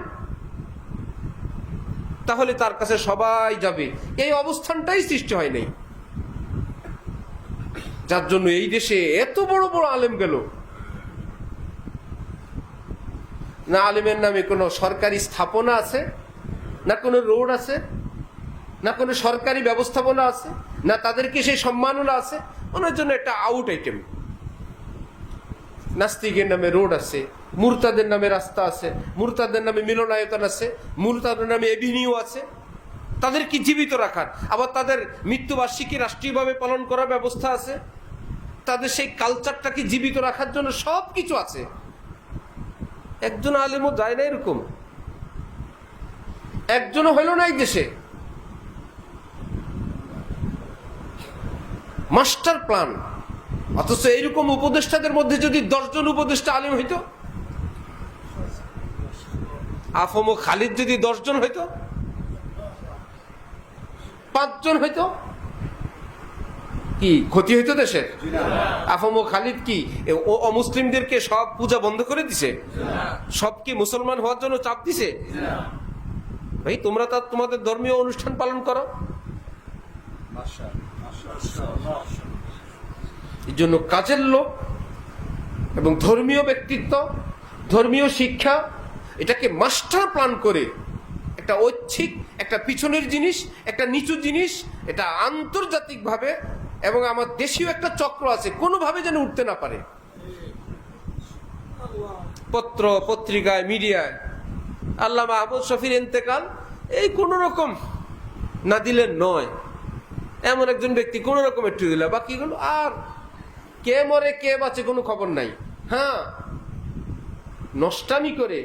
তাহলে তার কাছে সবাই যাবে। এই অবস্থানটাই সৃষ্টি হয় নাই, যার জন্য এই দেশে এত বড় বড় আলেম গেল। না আলেমের নামে কোনো সরকারি স্থাপনা আছে, না কোনো রোড আছে, না কোনো সরকারি ব্যবস্থাপনা আছে, না তাদেরকে সেই সম্মাননা আছে। ওনার জন্য একটা আউট আইটেম। নাস্তিকের নামে রোড আছে, মুরতাদের নামে রাস্তা আছে, মুরতাদের নামে মিলনায়তন আছে, মুরতাদের নামে এভিনিউ আছে, তাদের কি জীবিত রাখার। আবার তাদের মৃত্যুবার্ষিকী রাষ্ট্রীয়ভাবে পালন করার ব্যবস্থা আছে, তাদের সেই কালচারটাকে জীবিত রাখার জন্য সব কিছু আছে। একজন আলেমও যায় না এরকম, একজনও হইল না এই দেশে। Master plan. অথচ এইরকম উপদেষ্টাদের মধ্যে যদি 10 জন উপদেষ্টা আলেম হইতো, আফম ও খালিদ যদি 10 জন হইতো, 5 জন হইতো, কি ক্ষতি হইতো দেশের? আফম ও খালিদ কি অমুসলিমদেরকে সব পূজা বন্ধ করে দিছে? সব কি মুসলমান হওয়ার জন্য চাপ দিছে? ভাই তোমরা তা তোমাদের ধর্মীয় অনুষ্ঠান পালন করো। এই জন্য কাজের লোক এবং ধর্মীয় ব্যক্তিত্ব, ধর্মীয় শিক্ষা, এটাকে মাস্টার প্ল্যান করে একটা ঐচ্ছিক, একটা পিছনের জিনিস, একটা নিচু জিনিস, এটা আন্তর্জাতিকভাবে এবং আমার দেশীয় একটা চক্র আছে, কোনোভাবে যেন উঠতে না পারে। পত্র পত্রিকায়, মিডিয়ায় আল্লামা আহমদ শফির ইন্তেকাল, এই কোন রকম না দিলে নয়, এমন একজন ব্যক্তি কোন রকম একটু দিল, বাকিগুলো আর কে মরে কে বাঁচে কোনো খবর নাই। হ্যাঁ, নষ্টামি করে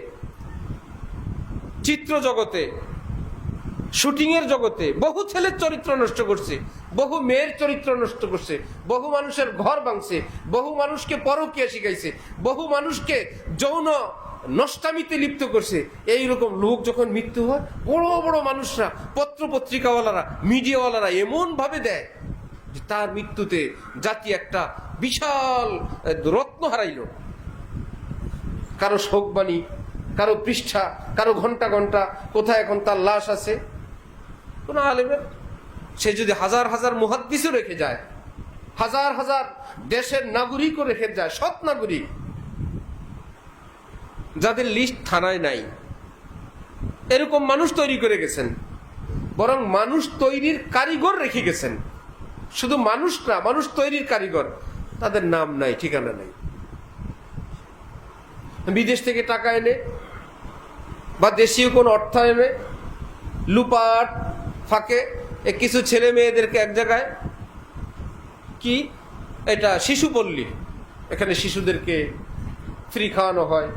চিত্র জগতে, শুটিং এর জগতে বহু ছেলের চরিত্র নষ্ট করছে, বহু মেয়ের চরিত্র নষ্ট করছে, বহু মানুষের ঘর ভাঙছে, বহু মানুষকে পরকীয়া শিখাইছে, বহু মানুষকে যৌন নষ্টামিতে লিপ্ত করছে। এইরকম লোক যখন মৃত্যু হয়, বড় বড় মানুষরা, পত্র পত্রিকাওয়ালারা, মিডিয়াওয়ালারা এমন ভাবে দেয় যে তার মৃত্যুতে জাতি একটা বিশাল রত্ন হারাইল। কারো শোকবাণী, কারো পৃষ্ঠা, কারো ঘন্টা ঘন্টা, কোথায় এখন তার লাশ আছে। কোন আলেমের, সে যদি হাজার হাজার মুহাদ্দিসও রেখে যায়, হাজার হাজার দেশের নাগরিকও রেখে যায়, সৎ নাগরিক, যাদের লিস্ট থানায় নাই, এরকম মানুষ তৈরি করে গেছেন। বরং মানুষ তৈরির কারিগর রেখে গেছেন, শুধু মানুষ না, মানুষ তৈরির কারিগর, তাদের নাম নাই, ঠিকানা নাই। বিদেশ থেকে টাকা এনে বা দেশীয় কোন অর্থ এনে লুপাট ফাঁকে কিছু ছেলে মেয়েদেরকে এক জায়গায় কি এটা শিশু পল্লী, এখানে শিশুদেরকে ফ্রি খাওয়ানো হয়,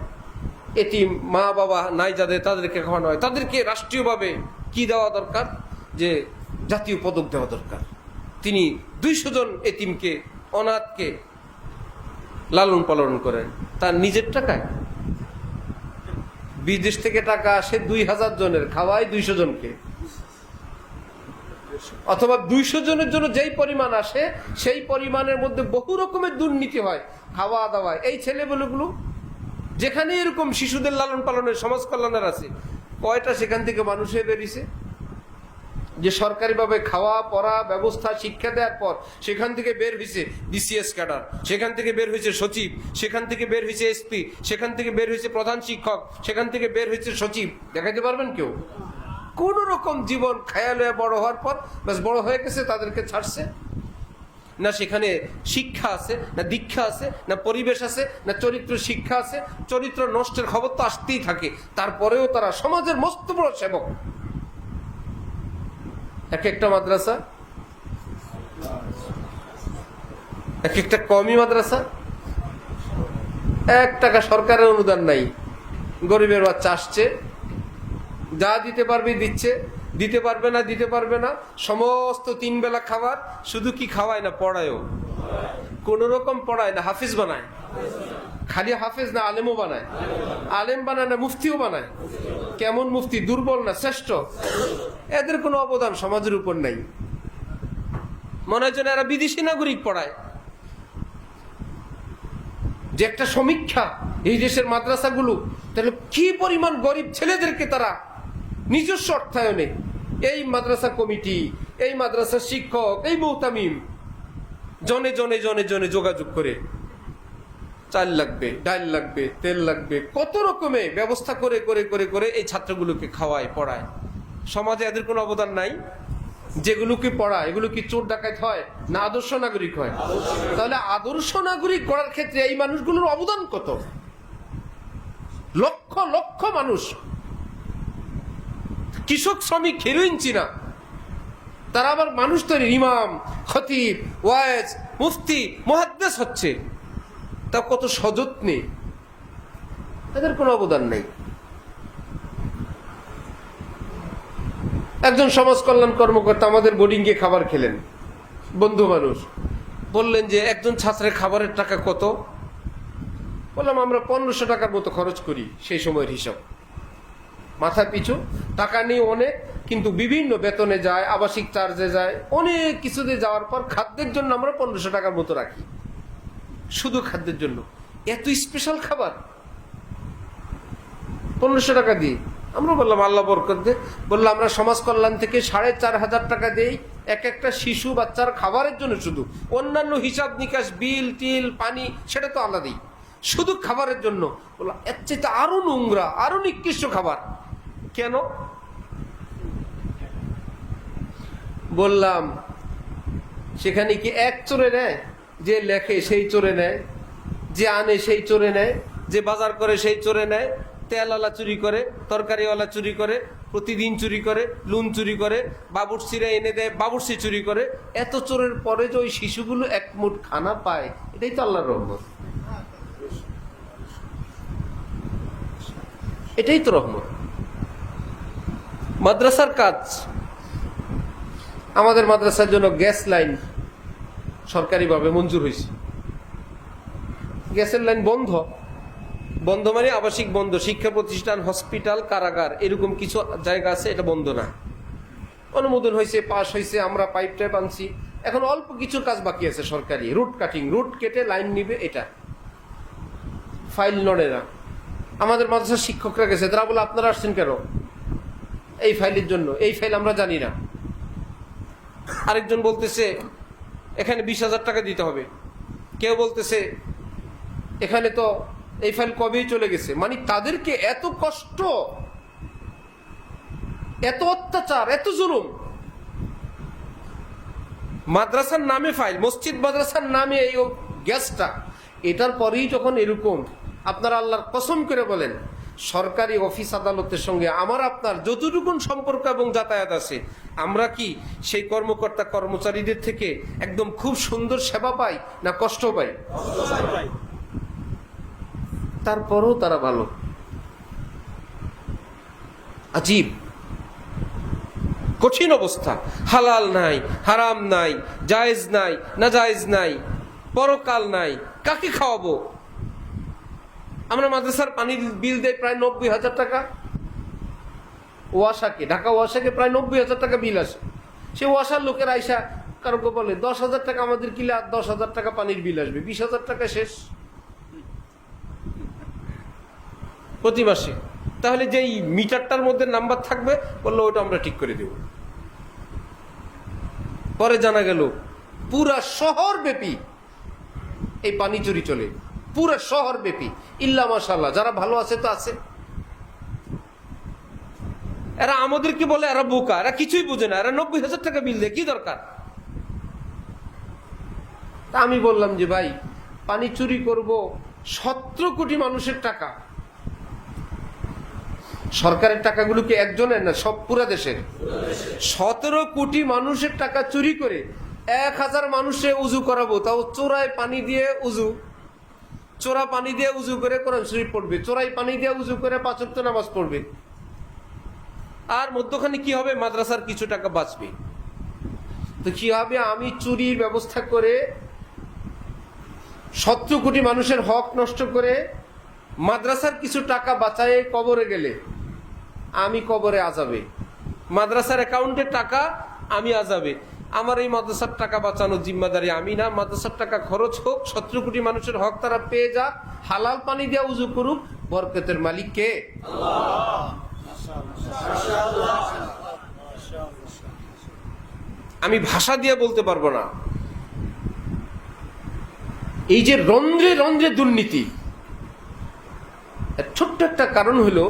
এতিম মা বাবা নাই যাদের তাদেরকে খাওয়ানো হয়। তাদেরকে রাষ্ট্রীয়ভাবে কি দেওয়া দরকার, যে জাতীয় পদক দেওয়া দরকার। তিনি 200 জন এতিমকে, অনাথকে লালন পালন করেন তার নিজের টাকায়। বিদেশ থেকে টাকা আসে 2000 জনের, খাওয়ায় 200 জনকে। অথবা 200 জনের জন্য যেই পরিমাণ আসে সেই পরিমাণের মধ্যে বহু রকমের দুর্নীতি হয় খাওয়া দাওয়ায়। এই ছেলেগুলো যেখানে এরকম শিশুদের লালন পালনের সমাজ কল্যাণের আছে, কয়টা সেখান থেকে মানুষ হয়ে বেরিয়েছে যে সরকারিভাবে খাওয়া পড়া ব্যবস্থা শিক্ষা দেওয়ার পর সেখান থেকে বের হয়েছে বিসিএস ক্যাডার, সেখান থেকে বের হয়েছে সচিব, সেখান থেকে বের হয়েছে এসপি, সেখান থেকে বের হয়েছে প্রধান শিক্ষক, সেখান থেকে বের হয়েছে সচিব। দেখাইতে পারবেন কেউ? কোন রকম জীবন খেয়াল হয়ে বড় হওয়ার পর ব্যাস বড় হয়ে গেছে, তাদেরকে ছাড়ছে না। সেখানে শিক্ষা আছে না, দীক্ষা আছে না, পরিবেশ আছে না, চরিত্র শিক্ষা আছে। চরিত্র নষ্টের খবর তো আসতেই থাকে, তারপরেও তারা সমাজের মস্ত বড় সেবক। এক একটা মাদ্রাসা, এক একটা কওমি মাদ্রাসা, 1 টাকা সরকারের অনুদান নাই। গরিবের বাচ্চা আসছে, যা দিতে পারবে দিচ্ছে, দিতে পারবে না দিতে পারবে না। সমস্ত 3 বেলা খাবার, শুধু কি খাওয়ায় না, পড়ায়ও। কোন রকম পড়ায় না, হাফিজ বানায়। খালি হাফিজ না, আলেমও বানায়। আলেম বানায় না, মুফতিও বানায়। কেমন মুফতি? দুর্বল না শ্রেষ্ঠ? এদের কোনো অবদান সমাজের উপর নাই। মনে হয় যেন এরা বিদেশি নাগরিক পড়ায়। যে একটা সমীক্ষা এই দেশের মাদ্রাসাগুলো, তাহলে কি পরিমাণ গরিব ছেলেদেরকে তারা নিজস্ব অর্থায়নে, এই মাদ্রাসা কমিটি, এই মাদ্রাসার শিক্ষক, এই মুহতামিম জনে জনে জনে জনে যোগাযোগ করে চাল লাগবে, ডাল লাগবে, তেল লাগবে, কত রকমে ব্যবস্থা করে করে করে করে এই ছাত্রগুলোকে খাওয়ায় পড়ায়। সমাজে এদের কোনো অবদান নাই? যেগুলোকে পড়ায় এগুলো কি চোর ডাকাত হয় না আদর্শ নাগরিক হয়? তাহলে আদর্শ নাগরিক গড়ার ক্ষেত্রে এই মানুষগুলোর অবদান কত? লক্ষ লক্ষ মানুষ, কৃষক শ্রমিক হেরোইন চিনা, তারা আবার মানুষ তৈরি, ইমাম, খতিব, ওয়াইজ, মুফতি, মুহাদ্দিস হচ্ছে। তা কত সযত্নে, এদের কোনো অবদান নেই। একজন সমাজ কল্যাণ কর্মকর্তা আমাদের বোর্ডিংয়ে খাবার খেলেন, বন্ধু মানুষ, বললেন যে একজন ছাত্রের খাবারের টাকা কত? বললাম আমরা 1500 টাকার মতো খরচ করি, সেই সময়ের হিসাব। মাথা পিছু টাকা নেই অনেক, কিন্তু বিভিন্ন বেতনে যায়, আবাসিক চার্জে যায়, অনেক কিছুতে যাওয়ার পর খাদ্যের জন্য আমরা 1500 টাকার মতো রাখি, শুধু খাদ্যের জন্য। এত স্পেশাল খাবার 1500 টাকা দিই। আমরা বললাম আল্লাহ বরকত দে। বললাম আমরা সমাজ কল্যাণ থেকে 4500 টাকা দেই এক একটা শিশু বাচ্চার খাবারের জন্য, শুধু অন্যান্য হিসাব নিকাশ, বিল টিল পানি সেটা তো আলাদাই, শুধু খাবারের জন্য। বললাম এর চেয়ে আরো নোংরা, আরো নিকৃষ্ট খাবার কেন? বললাম সেখানে কি এক চোরে নেয়? যে লেখে সেই চোরে নেয়, যে আনে সেই চোরে নেয়, যে বাজার করে সেই চোরে নেয়, তেলওয়ালা চুরি করে, তরকারিওয়ালা চুরি করে, প্রতিদিন চুরি করে, লুন চুরি করে, বাবুর্চিরা এনে দেয়, বাবুর্চি চুরি করে। এত চোরের পরে যে ওই শিশুগুলো এক মুঠ খানা পায়, এটাই তো আল্লাহর রহমত। এটাই তো রহমত। মাদ্রাসার কাজ, আমাদের মাদ্রাসার জন্য গ্যাস লাইন সরকারিভাবে মঞ্জুর হয়েছে। গ্যাসের লাইন বন্ধ, বন্ধ মানে আবাসিক বন্ধ, শিক্ষা প্রতিষ্ঠান, হসপিটাল, কারাগার এরকম কিছু জায়গা আছে, এটা বন্ধ না। অনুমোদন হয়েছে, পাস হয়েছে, আমরা পাইপ টাইপ আনছি। এখন অল্প কিছু কাজ বাকি আছে সরকারি, রুট কাটিং, রুট কেটে লাইন নিবে, এটা ফাইল নড়ে না। আমাদের মাদ্রাসার শিক্ষকরা গেছে, তারা বলে আপনারা আসছেন কেন? এই ফাইলের জন্য। এই ফাইল আমরা জানি না। আরেকজন বলতেছে এখানে 20,000 টাকা দিতে হবে, কেউ বলতেছে এখানে তো এই ফাইল কবেই চলে গেছে। মানে তাদেরকে এত কষ্ট, এত অত্যাচার, এত জুলুম। মাদ্রাসার নামে ফাইল, মসজিদ মাদ্রাসার নামে এই গ্যাসটা, এটার পরেই যখন এরকম, আপনারা আল্লাহর কসম করে বলেন সরকারি অফিস আদালতের সঙ্গে আমার আপনার যতটুকুন সম্পর্ক এবং যাতায়াত আছে, আমরা কি সেই কর্মকর্তা কর্মচারীদের থেকে একদম খুব সুন্দর সেবা পাই না কষ্ট পাই? তারপরেও তারা ভালো। আজীব কঠিন অবস্থা। হালাল নাই, হারাম নাই, জায়েজ নাই, নাজায়েজ নাই, পরকাল নাই, কাকে খাওয়াবো? আমরা মাদ্রাসার পানির বিল দেয় প্রায় 90,000 টাকা। ওয়াসাকে, ঢাকা ওয়াসাকে প্রায় 90,000 টাকা বিল আসে। সে ওয়াসার লোকের আইসা কারো বলে 10,000 টাকা আমাদের কিলে, আর 10,000 টাকা পানির বিল আসবে, 20,000 টাকা শেষ প্রতি মাসে। তাহলে যেই মিটারটার মধ্যে নাম্বার থাকবে বললো ওটা আমরা ঠিক করে দেব। পরে জানা গেল পুরা শহর ব্যাপী এই পানি চুরি চলে, পুরা শহর ব্যাপী। ইল্লা মাশাআল্লাহ যারা ভালো আছে তো আছে। এরা আমাদেরকে বলে এরা বোকা, এরা কিছুই বুঝে না, এরা 90,000 টাকা বিল দেয়, কি দরকার? তা আমি বললাম যে ভাই, পানি চুরি করব 17 কোটি মানুষের টাকা। সরকারের টাকাগুলো কি একজনের না, সব পুরা দেশের। 17 কোটি মানুষের টাকা চুরি করে 1000 মানুষে উজু করাবো, তাও চোরায় পানি দিয়ে উজু, চোরা পানি দিয়ে উজু করে কোরআন শরীফ পড়বে, চোরাই পানি দিয়ে উজু করে 5 ওয়াক্ত নামাজ পড়বে। আর মধ্যখানে কি হবে? মাদ্রাসার কিছু টাকা বাঁচবে। তো কি হবে? আমি চুরির ব্যবস্থা করে 17 কোটি মানুষের হক নষ্ট করে মাদ্রাসার কিছু টাকা বাঁচায় কবরে গেলে আমি কবরে আযাবে, মাদ্রাসার অ্যাকাউন্টের টাকা আমি আযাবে। আমার এই মাদ্রাসার টাকা বাঁচানোর জিম্মাদারি আমি না। মাদ্রাসার টাকা খরচ হোক, 17 কোটি মানুষের হক তারা পেয়ে যাক, হালাল পানি দিয়ে উজু করুক, বরকতের মালিক কে? আল্লাহ। আমি ভাষা দিয়ে বলতে পারবো না। এই যে রন্ধ্রে রন্ধ্রে দুর্নীতি, ছোট্ট একটা কারণ হলো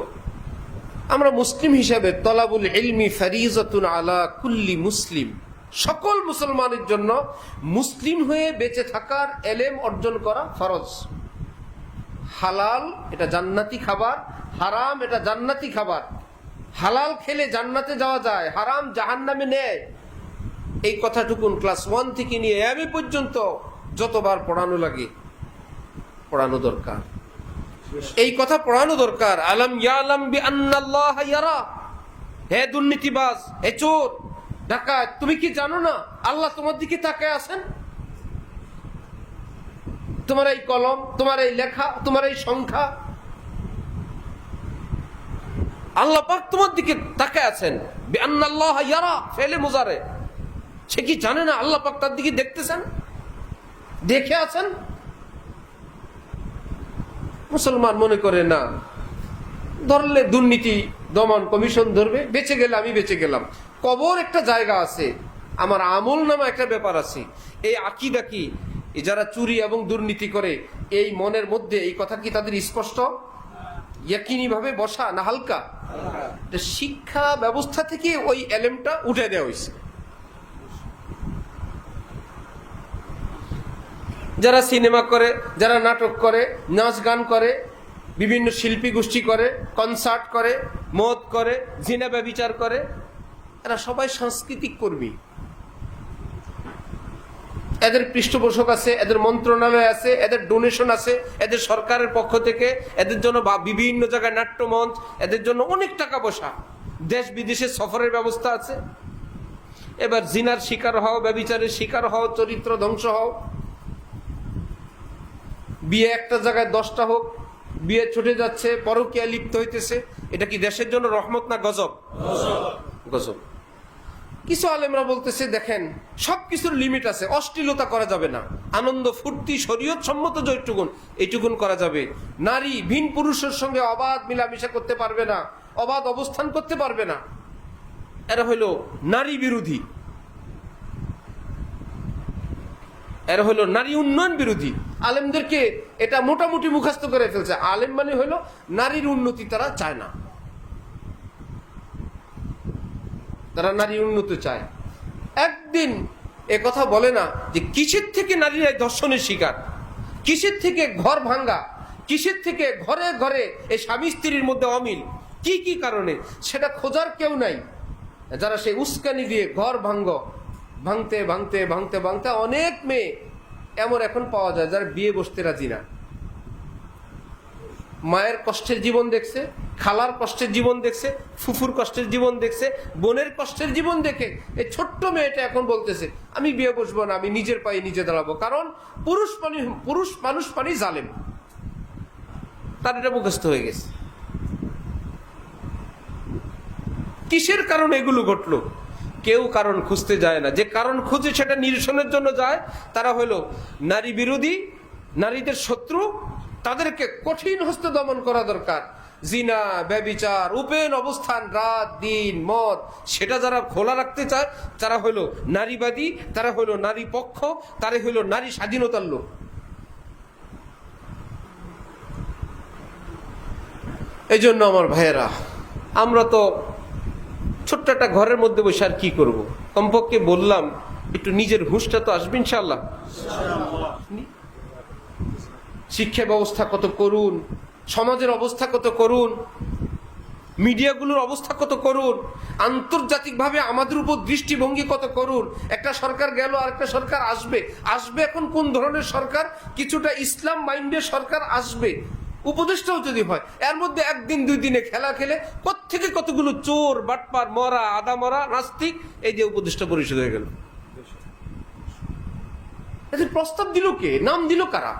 আমরা মুসলিম হিসাবে তলাবুল ইলমি ফারিজাতুন আলা কুল্লি মুসলিম, সকল মুসলমানের জন্য মুসলিম হয়ে বেঁচে থাকার এলেম অর্জন করা ফরজ। হালাল এটা জান্নাতি খাবার, হারাম এটা জান্নাতি খাবার। হালাল খেলে জান্নাতে যাওয়া যায়, হারাম জাহান্নামে নেয়। এই কথাটুকুন ক্লাস 1 থেকে নিয়ে এমএ পর্যন্ত যতবার পড়ানো লাগে পড়ানো দরকার। এই কথা পড়ানো দরকার। আলাম ইয়ালাম বিআন্নাল্লাহা ইয়ারা। হে দুর্নীতিবাজ, হে চোর, ডাকাত, তুমি কি জানো না আল্লাহ তোমার দিকে তাকায় আছেন? তোমার এই কলম, তোমার এই লেখা, তোমার এই সংখ্যা, আল্লাহ পাক তোমার দিকে তাকায় আছেন। বিআন্নাল্লাহা ইয়ারা ফেলে মুজারে। সে কি জানে না আল্লাহ পাক তার দিকে দেখতেছেন, দেখে আছেন? মুসলমান মনে করে না, ধরলে দুর্নীতি দমন কমিশন ধরবে, বেঁচে গেলে আমি বেঁচে গেলাম। কবর একটা জায়গা আছে, আমার আমল নামা একটা ব্যাপার আছে। এই আকীদা কি, যারা চুরি এবং দুর্নীতি করে এই মনের মধ্যে এই কথা কি তাদের স্পষ্ট ইয়াকিনি ভাবে বসা না হালকা? শিক্ষা ব্যবস্থা থেকে ওই এলেমটা উঠে দেওয়া হয়েছে। যারা সিনেমা করে, যারা নাটক করে, নাচ গান করে, বিভিন্ন শিল্পী গোষ্ঠী করে, কনসার্ট করে, মদ করে, জিনা ব্যভিচার করে, এরা সবাই সাংস্কৃতিক কর্মী। এদের পৃষ্ঠপোষক আছে, এদের মন্ত্রণালয় আছে, এদের ডোনেশন আছে, এদের সরকারের পক্ষ থেকে এদের জন্য বিভিন্ন জায়গায় নাট্যমঞ্চ, এদের জন্য অনেক টাকা পয়সা, দেশ বিদেশে সফরের ব্যবস্থা আছে। এবার জিনার শিকার হও, ব্যভিচারের শিকার হও, চরিত্র ধ্বংস হও। বিয়ে একটা জায়গায় 10টা হোক, বিয়ে ছুটে যাচ্ছে, পরকীয়া লিপ্ত হইতেছে। এটা কি দেশের জন্য রহমত না গজব? গজব। কিছু আলেমরা বলতেছে দেখেন সবকিছুর লিমিট আছে, অশ্লীলতা করা যাবে না, আনন্দ ফুর্তি শরীয়ত সম্মত যেটুকুন এইটুকুন করা যাবে। নারী ভিন পুরুষের সঙ্গে অবাধ মিলামিশা করতে পারবে না, অবাধ অবস্থান করতে পারবে না। এরা হইল নারী বিরোধী, এরা হইল নারী উন্নয়ন বিরোধী। আলেমদেরকে এটা মোটামুটি মুখস্থ করে ফেলছে। আলেম মানে হইল নারীর উন্নতি তারা চায় না, তারা নারী উন্নতি চায়। একদিন এ কথা বলে না যে কিসের থেকে নারীরা ধর্ষণের শিকার, কিসের থেকে ঘর ভাঙ্গা, কিসের থেকে ঘরে ঘরে এই স্বামী স্ত্রীর মধ্যে অমিল, কি কি কারণে সেটা খোঁজার কেউ নাই। যারা সেই উস্কানি দিয়ে ঘর ভাঙতে ভাঙতে ভাঙতে ভাঙতে অনেক মেয়ে এমন এখন পাওয়া যায় যারা বিয়ে বসতে রাজি না। মায়ের কষ্টের জীবন দেখছে, খালার কষ্টের জীবন দেখছে, ফুফুর কষ্টের জীবন দেখছে, বোনের কষ্টের জীবন দেখে এই ছোট্ট মেয়েটা এখন বলতেছে আমি বিয়ে বসবো না, আমি নিজের পায়ে নিজে দাঁড়াবো। কারণ পুরুষ মানুষ পানি জালেম, তার এটা মুখস্থ হয়ে গেছে। কিসের কারণে এগুলো ঘটলো? কেউ কারণ খুঁজতে যায় না। যে কারণ খুঁজে সেটা নিরসনের জন্য যায়, তারা হলো নারী বিরোধী, নারীদের শত্রু। তাদেরকে কঠিন হস্তে দমন করা দরকার। জিনা, ব্যভিচার, উপেন অবস্থান, রাত দিন মদ, সেটা যারা খোলা রাখতে চায় তারা হলো নারীবাদী, তারা হলো নারী পক্ষ, তারা হলো নারী স্বাধীনতার লোক। এই জন্য আমার ভাইয়েরা, আমরা তো ছোট্ট একটা ঘরের মধ্যে বসে আর কি করবো? কমপক্ষে বললাম একটু নিজের হুঁশটা তো আসবে ইনশাআল্লাহ। শিক্ষা ব্যবস্থা কত করুন, সমাজের অবস্থা কত করুন, মিডিয়াগুলোর অবস্থা কত করুন, আন্তর্জাতিকভাবে আমাদের উপর দৃষ্টিভঙ্গি কত করুন। একটা সরকার গেল, আরেকটা সরকার আসবে। এখন কোন ধরনের সরকার? কিছুটা ইসলাম মাইন্ডের সরকার আসবে। উপদেষ্টাও যদি হয়, এর মধ্যে একদিন দুই দিনে খেলা খেলে কোত্থেকে কতগুলো চোর, বাটপার, মরা, আদা মরা, নাস্তিক, এই যে উপদেষ্টা পরিষদ হয়ে গেল। এদের প্রস্তাব দিল কে? নাম দিল কারা?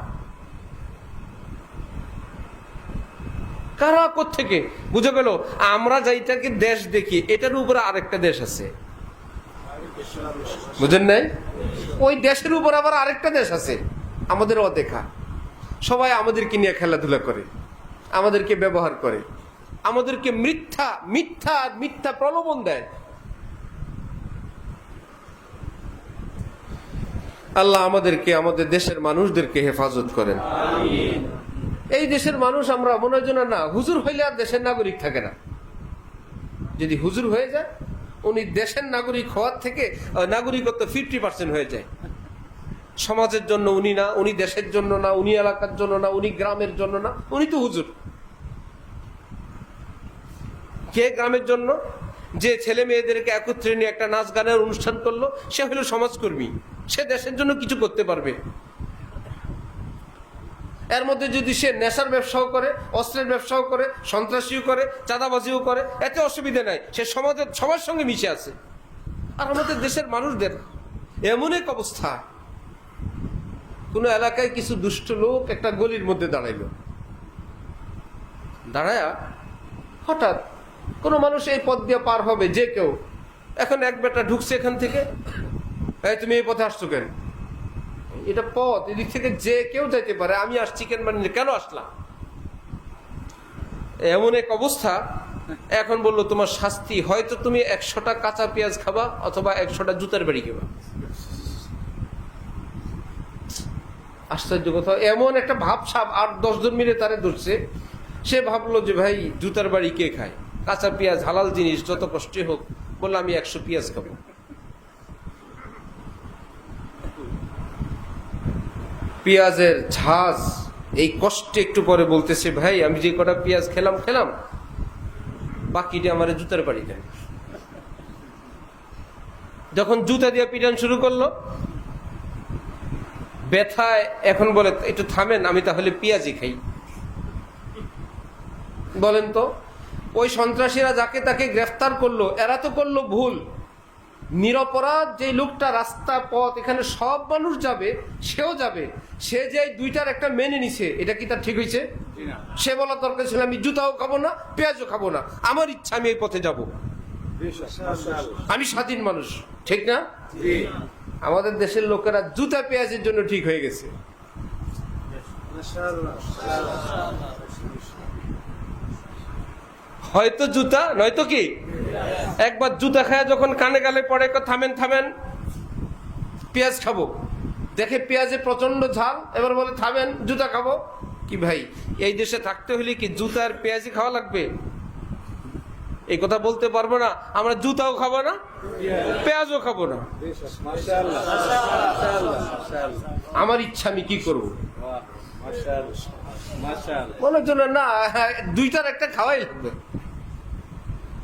কারা কোত্থেকে? বুঝে গেল আমরা যাইটাকে দেশ দেখি, এটার উপরে আরেকটা দেশ আছে, বুঝেন নাই? ওই দেশের উপর আবার আরেকটা দেশ আছে আমাদের অদেখা। সবাই আমাদেরকে নিয়ে খেলাধুলা করে, আমাদেরকে ব্যবহার করে, আমাদেরকে মিথ্যা মিথ্যা মিথ্যা প্রলোভন দেয়। আল্লাহ আমাদেরকে, আমাদের দেশের মানুষদেরকে হেফাজত করেন। এই দেশের মানুষ আমরা মনে হয় না, হুজুর হইলে আর দেশের নাগরিক থাকে না। যদি হুজুর হয়ে যায়, উনি দেশের নাগরিক হওয়ার থেকে নাগরিকত্ব 50% হয়ে যায়। সমাজের জন্য উনি না, উনি দেশের জন্য না, উনি এলাকার জন্য না, উনি গ্রামের জন্য না, উনি তো হুজুর। কে গ্রামের জন্য? যে ছেলে মেয়েদেরকে একত্রে নিয়ে একটা নাচ গানের অনুষ্ঠান করলো, সে হলো সমাজকর্মী, সে দেশের জন্য কিছু করতে পারবে। এর মধ্যে যদি সে নেশার ব্যবসাও করে, অস্ত্রের ব্যবসাও করে, সন্ত্রাসীও করে, চাঁদাবাজিও করে, এতে অসুবিধা নাই, সে সমাজের সবার সঙ্গে মিশে আছে। আর আমাদের দেশের মানুষদের এমন এক অবস্থা, কোন এলাকায় কিছু দুষ্ট লোক একটা গলির মধ্যে দাঁড়ায়া হঠাৎ কোন মানুষ এই পথ দিয়ে পার হবে, যে কেউ, এখন এক বেটা ঢুকছে এখান থেকে, তুমি এই পথে আসছো কেন? এটা পথ, এদিক থেকে যে কেউ যাইতে পারে, আমি আসছি কেন মানে কেন আসলাম? এমন এক অবস্থা। এখন বললো তোমার শাস্তি, হয়তো তুমি 100টা কাঁচা পেঁয়াজ খাবা অথবা 100টা জুতার বাড়ি খাবা। আশ্চর্য কথা, এমন একটা ভাবসাব 8-10 জন মিলে তারে ধরছে। সে ভাবলো যে ভাই জুতার বাড়ি কে খায়? কাঁচা পেঁয়াজ হালাল জিনিস, যত কষ্টই হোক। বললো আমি 100 পেঁয়াজ খাবো। পেঁয়াজের ঝাঁজ, এই কষ্টে একটু পরে বলতেছে ভাই আমি যে কটা পেঁয়াজ খেলাম, বাকিটা আমার জুতার বাড়ি দেন। যখন জুতা দিয়ে পিটান শুরু করলো, ব্যথায় এখন বলে একটু থামেন, আমি তাহলে পেঁয়াজই খাই। বলেন তো, ওই সন্ত্রাসীরা যাকে তাকে গ্রেফতার করলো, এরা তো করলো ভুল। নিরপরাধ যে লোকটা, রাস্তা পথ এখানে সব মানুষ যাবে, সেও যাবে, সে যে 2টার একটা মেনে নিছে, এটা কি তার ঠিক হয়েছে? সে বলার দরকার ছিল আমি জুতাও খাবো না, পেঁয়াজও খাবো না, আমার ইচ্ছা আমি এই পথে যাব, আমি স্বাধীন মানুষ। ঠিক না? আমাদের দেশের লোকেরা জুতা পেঁয়াজের জন্য ঠিক হয়ে গেছে। হয়তো জুতা, নয়তো কি একবার জুতা খায় যখন কানে গালে পড়ে, থামেন পেঁয়াজ খাবো, দেখে পেঁয়াজে প্রচন্ড ঝাল, এবার বলে থামেন জুতা খাবো। কি ভাই, এই দেশে থাকতে হলে কি জুতা আর পেঁয়াজই খাওয়া লাগবে? এই কথা বলতে পারবো না আমরা জুতাও খাবো না, পেঁয়াজও খাবো না। আমার ইচ্ছা আমি কি করব? মনে হচ্ছে না দুইটার একটা খাওয়াই লাগবে।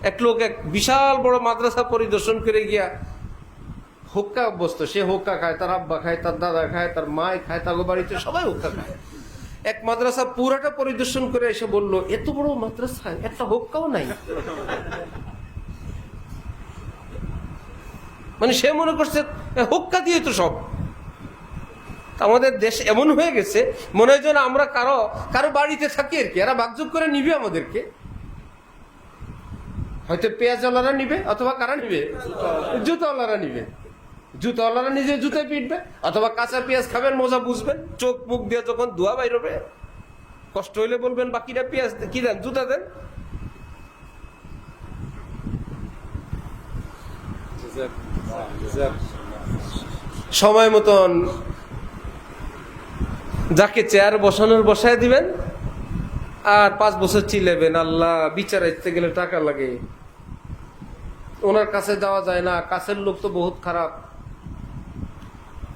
এক লোক এক বিশাল বড় মাদ্রাসা পরিদর্শন করে গিয়া হুক্কা অভ্যস্ত, সে হুক্কা খায়, তার আব্বা খায়, তার দাদা খায়, তার মায় খায়, তার বাড়িতে সবাই হুক্কা খায়। এক মাদ্রাসা পুরাটা পরিদর্শন করে এসে বলল, এত বড় মাদ্রাসায় একটা হুক্কাও নাই। মানে সে মনে করছে হুক্কা দিয়ে তো সব। আমাদের দেশ এমন হয়ে গেছে, মনে হয় যেন আমরা কারো বাড়িতে থাকি আর কি, এরা ভাগযোগ করে নিবে আমাদেরকে। হয়তো পেঁয়াজওয়ালারা নিবে, অথবা কারা নিবে, জুতাওয়ালারা নিবে। জুতাওয়ালারা নিজে জুতায় পিটবে, অথবা কাঁচা পেঁয়াজ খাবেন, মজা বুঝবেন, চোখ মুখ দিয়ে যখন ধোয়া বাইর হবে কষ্ট হইলে বলবেন বাকিরা পেঁয়াজ কি দেন, জুতা দেন। সময় মতন যাকে চেয়ার বসানোর বসায় দিবেন, আর 5 বছর চিলেবেন, আল্লাহ বিচারাইতে গেলে টাকা লাগে, ওনার কাছে যাওয়া যায় না, কাছের লোক তো বহুত খারাপ।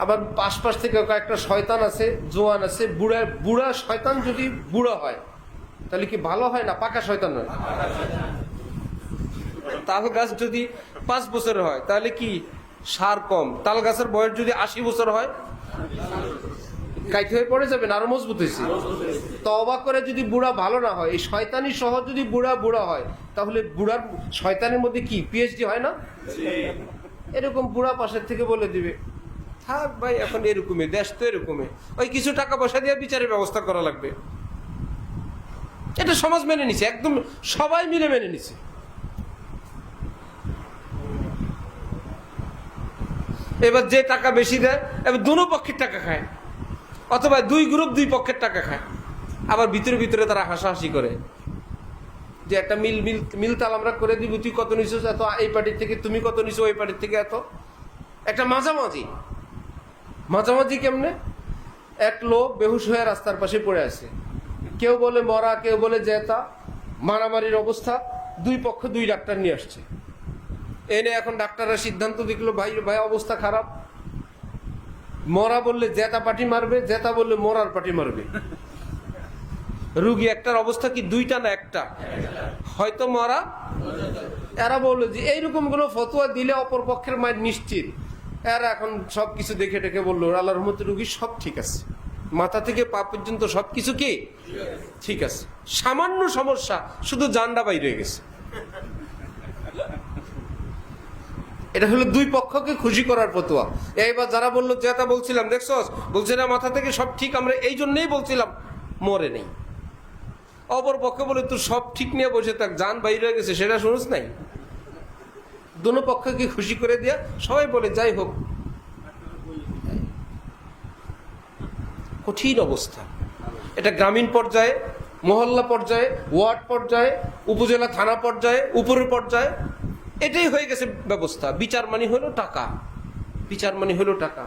আবার আশপাশ থেকে কয়েকটা শয়তান আছে, জোয়ান আছে, বুড়া শয়তান যদি বুড়া হয় তাহলে কি ভালো হয় না পাকা শয়তান হয়? তাল গাছ যদি 5 বছরের হয় তাহলে কি সার কম? তাল গাছের বয়স যদি 80 বছর হয় কাইতে হয়ে পড়ে যাবেন, আরো মজবুত হয়েছে। তওবা করে যদি বুড়া ভালো না হয়, এই শয়তানি সহ যদি বুড়া হয়, তাহলে বুড়ার শয়তানের মধ্যে কি পিএইচডি হয় না? এরকম বুড়া পাশের থেকে বলে দিবে, থাক ভাই এখন এরকমই, দেশ তো এরকমই, ওই কিছু টাকা পয়সা দিয়ে বিচারের ব্যবস্থা করা লাগবে। এটা সমাজ মেনে নিছে, একদম সবাই মিলে মেনে নিছে। এবার যে টাকা বেশি দেয়, এবার দুনো পক্ষের টাকা খায়, অথবা 2 গ্রুপ 2 পক্ষের টাকা খায়। আবার ভিতরে তারা হাসাহাসি করে যে একটা মিলতাল আমরা করে দিব, তুই কত নিছিস এত এই পার্টির থেকে, তুমি কত নিছো ওই পার্টির থেকে এত। একটা মাঝামাঝি কেমনে? এক লোক বেহুশ হয়ে রাস্তার পাশে পড়ে আছে, কেউ বলে মরা, কেউ বলে জেতা, মারামারির অবস্থা। 2 পক্ষ 2 ডাক্তার নিয়ে আসছে, এনে এখন ডাক্তাররা সিদ্ধান্ত দেখলো ভাই অবস্থা খারাপ। মরা বললে জেতা পার্টি মারবে, জেতা বললে মরার পার্টি মারবে। রুগী একটার অবস্থা কি 2টা না 1টা? হয়তো মরা। এরা বললো যে এইরকম গুলো ফতোয়া দিলে অপর পক্ষের মায়ের নিশ্চিত। এরা এখন সবকিছু দেখে টেকে বললো, আল্লাহর রহমতে রুগী সব ঠিক আছে, মাথা থেকে পা পর্যন্ত সবকিছু কি ঠিক আছে, সামান্য সমস্যা শুধু জানডা বাইরে গেছে। এটা হলো 2 পক্ষকে খুশি করার ফতোয়া। এইবার যারা বললো যেটা বলছিলাম দেখছস, বলছে না মাথা থেকে সব ঠিক, আমরা এই জন্যই বলছিলাম, মরে নেই। অপর পক্ষে বলে তুই সব ঠিক নিয়ে বসে থাক, জান বাইরে হয়ে গেছে, সেটা শুনিস নাই। দুনো পক্ষকে খুশি করে দিয়া সবাই বলে যাই হোক। কঠিন অবস্থা এটা, গ্রামীণ পর্যায়ে, মহল্লা পর্যায়ে, ওয়ার্ড পর্যায়ে, উপজেলা থানা পর্যায়ে, উপরের পর্যায়ে এটাই হয়ে গেছে ব্যবস্থা। বিচার মানে হলো টাকা, বিচার মানে হলো টাকা,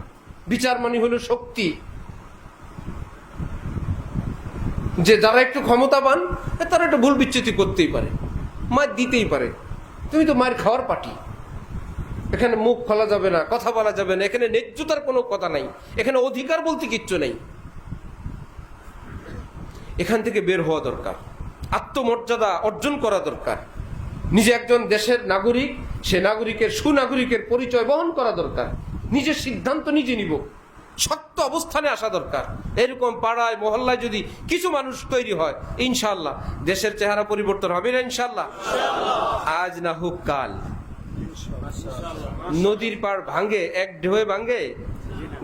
বিচার মানে হলো শক্তি। যে যারা একটু ক্ষমতাবান তারা একটা ভুল বিচ্যুতি করতেই পারে, মার দিতেই পারে। তুমি তো মায়ের খাওয়ার পার্টি, এখানে মুখ খোলা যাবে না, কথা বলা যাবে না, এখানে ন্যায্যতার কোনো কথা নাই, এখানে অধিকার বলতে কিচ্ছু নেই। এখান থেকে বের হওয়া দরকার, আত্মমর্যাদা অর্জন করা দরকার। নিজে একজন দেশের নাগরিক, সে নাগরিকের সুনাগরিকের পরিচয় বহন করা দরকার। নিজের সিদ্ধান্ত নিজে নিব, শক্ত অবস্থানে আসা দরকার। এরকম পাড়ায় মহল্লায় যদি কিছু মানুষ তৈরি হয়, ইনশাআল্লাহ দেশের চেহারা পরিবর্তন হবে না ইনশাআল্লাহ। আজ না হোক কাল। নদীর পাড় ভাঙে, এক ঢেউয়ে ভাঙে?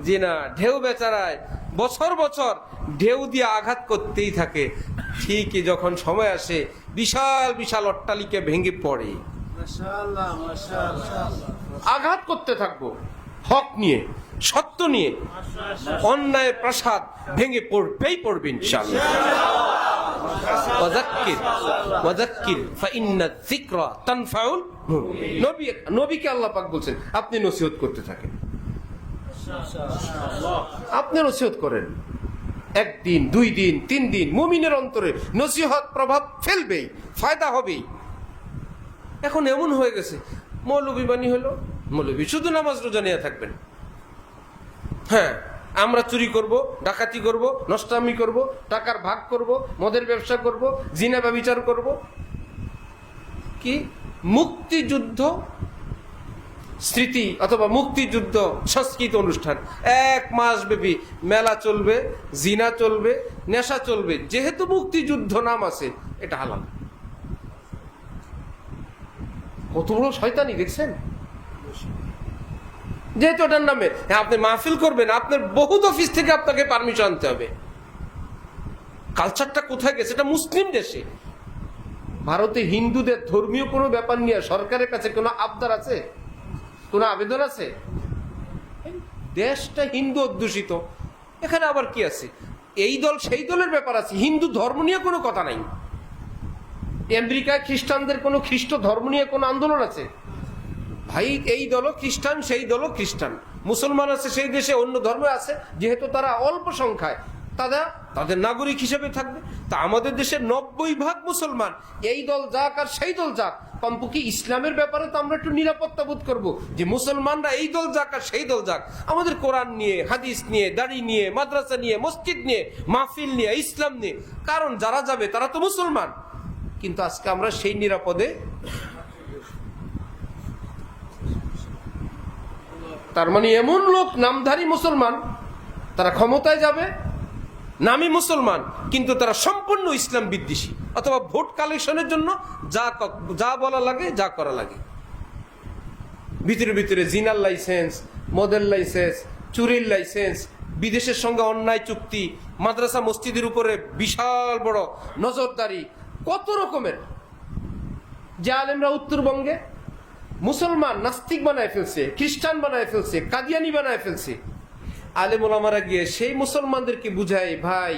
জি না, ঢেউ বেচারায় বছর বছর ঢেউ দিয়ে আঘাত করতেই থাকে। ঠিকই যখন সময় আসে বিশাল বিশাল অট্টালিকা ভেঙে পড়ে। আঘাত করতে থাকবো হক নিয়ে, সত্য নিয়ে। অন্যায় প্রাসাদ ভেঙে পড়বেই পড়বে ইনশাআল্লাহ। ওয়াযাক্কির ওয়াযাক্কির ফাইন্না যিকরা তানফাউল মুমিনিন। নবীকে আল্লাহ পাক বলছেন আপনি নসিহত করতে থাকেন, আপনি নসিহত করেন। 1 দিন 2 দিন 3 দিন মুমিনের অন্তরে নসিহত প্রভাব ফেলবেই, ফায়দা হবেই। এখন এমন হয়ে গেছে, মৌলবী বাণী হলো, মৌলবী শুধু নামাজ রোজা নিয়ে থাকবেন। হ্যাঁ, আমরা চুরি করব, ডাকাতি করব, নষ্টামি করব, টাকার ভাগ করব, মদের ব্যবসা করব, জিনা ব্যভিচার করব। কি মুক্তিযুদ্ধ স্মৃতি অথবা মুক্তিযুদ্ধ সংস্কৃত অনুষ্ঠান 1 মাস ব্যাপী মেলা চলবে, জিনা চলবে, নেশা চলবে। যেহেতু মুক্তিযুদ্ধ নাম আছে, এটা হালাল। কত বড় শয়তানি দেখছেন? যেহেতু ওটার নামে আপনি মাহফিল করবেন, আপনার বহুত অফিস থেকে আপনাকে পারমিশন আনতে হবে। কালচারটা কোথায় গেছে? এটা মুসলিম দেশে। ভারতে হিন্দুদের ধর্মীয় কোনো ব্যাপার নিয়ে সরকারের কাছে কোনো আবদার আছে, কোনো আবেদন আছে? দেশটা হিন্দু অধ্যুষিত। এখানে আবার কি আছে? এই দল সেই দলের ব্যাপার আছে, হিন্দু ধর্ম নিয়ে কোনো কথা নাই। আমেরিকায় খ্রিস্টানদের কোনো খ্রিস্ট ধর্ম নিয়ে কোনো আন্দোলন আছে? ভাই, এই দলও খ্রিস্টান, সেই দলও খ্রিস্টান। মুসলমান আছে সেই দেশে, অন্য ধর্ম আছে, যেহেতু তারা অল্প সংখ্যায়, তাদের নাগরিক হিসেবে থাকবে। তা আমাদের দেশের 90% মুসলমান। এই দল যাক আর সেই দল যাক, কমপক্ষে ইসলামের ব্যাপারে তো আমরা একটু নিরাপত্তা বোধ করবো যে মুসলমানরা এই দল যাক আর সেই দল যাক, আমাদের কোরআন নিয়ে, হাদিস নিয়ে, দাড়ি নিয়ে, মাদ্রাসা নিয়ে, মসজিদ নিয়ে, মাহফিল নিয়ে, ইসলাম নিয়ে। কারণ যারা যাবে তারা তো মুসলমান। কিন্তু আজকে আমরা সেই নিরাপদে, তার মানে এমন লোক নামধারী মুসলমান, তারা ক্ষমতায় যাবে, নামী মুসলমান, কিন্তু তারা সম্পূর্ণ ইসলাম বিদ্বেষী, অথবা ভোট কালেকশনের জন্য যা বলা লাগে, যা করা লাগে। ভিতরে ভিতরে জিনার লাইসেন্স, মদের লাইসেন্স, চুরির লাইসেন্স, বিদেশের সঙ্গে অন্যায় চুক্তি, মাদ্রাসা মসজিদের উপরে বিশাল বড় নজরদারি, কত রকমের। যে আলেমরা উত্তরবঙ্গে মুসলমান নাস্তিক বানায় ফেলছে, খ্রিস্টান বানায় ফেলছে, কাদিয়ানি বানায় ফেলছে। আলেম ওলামারা গিয়ে সেই মুসলমানদেরকে বুঝায়, ভাই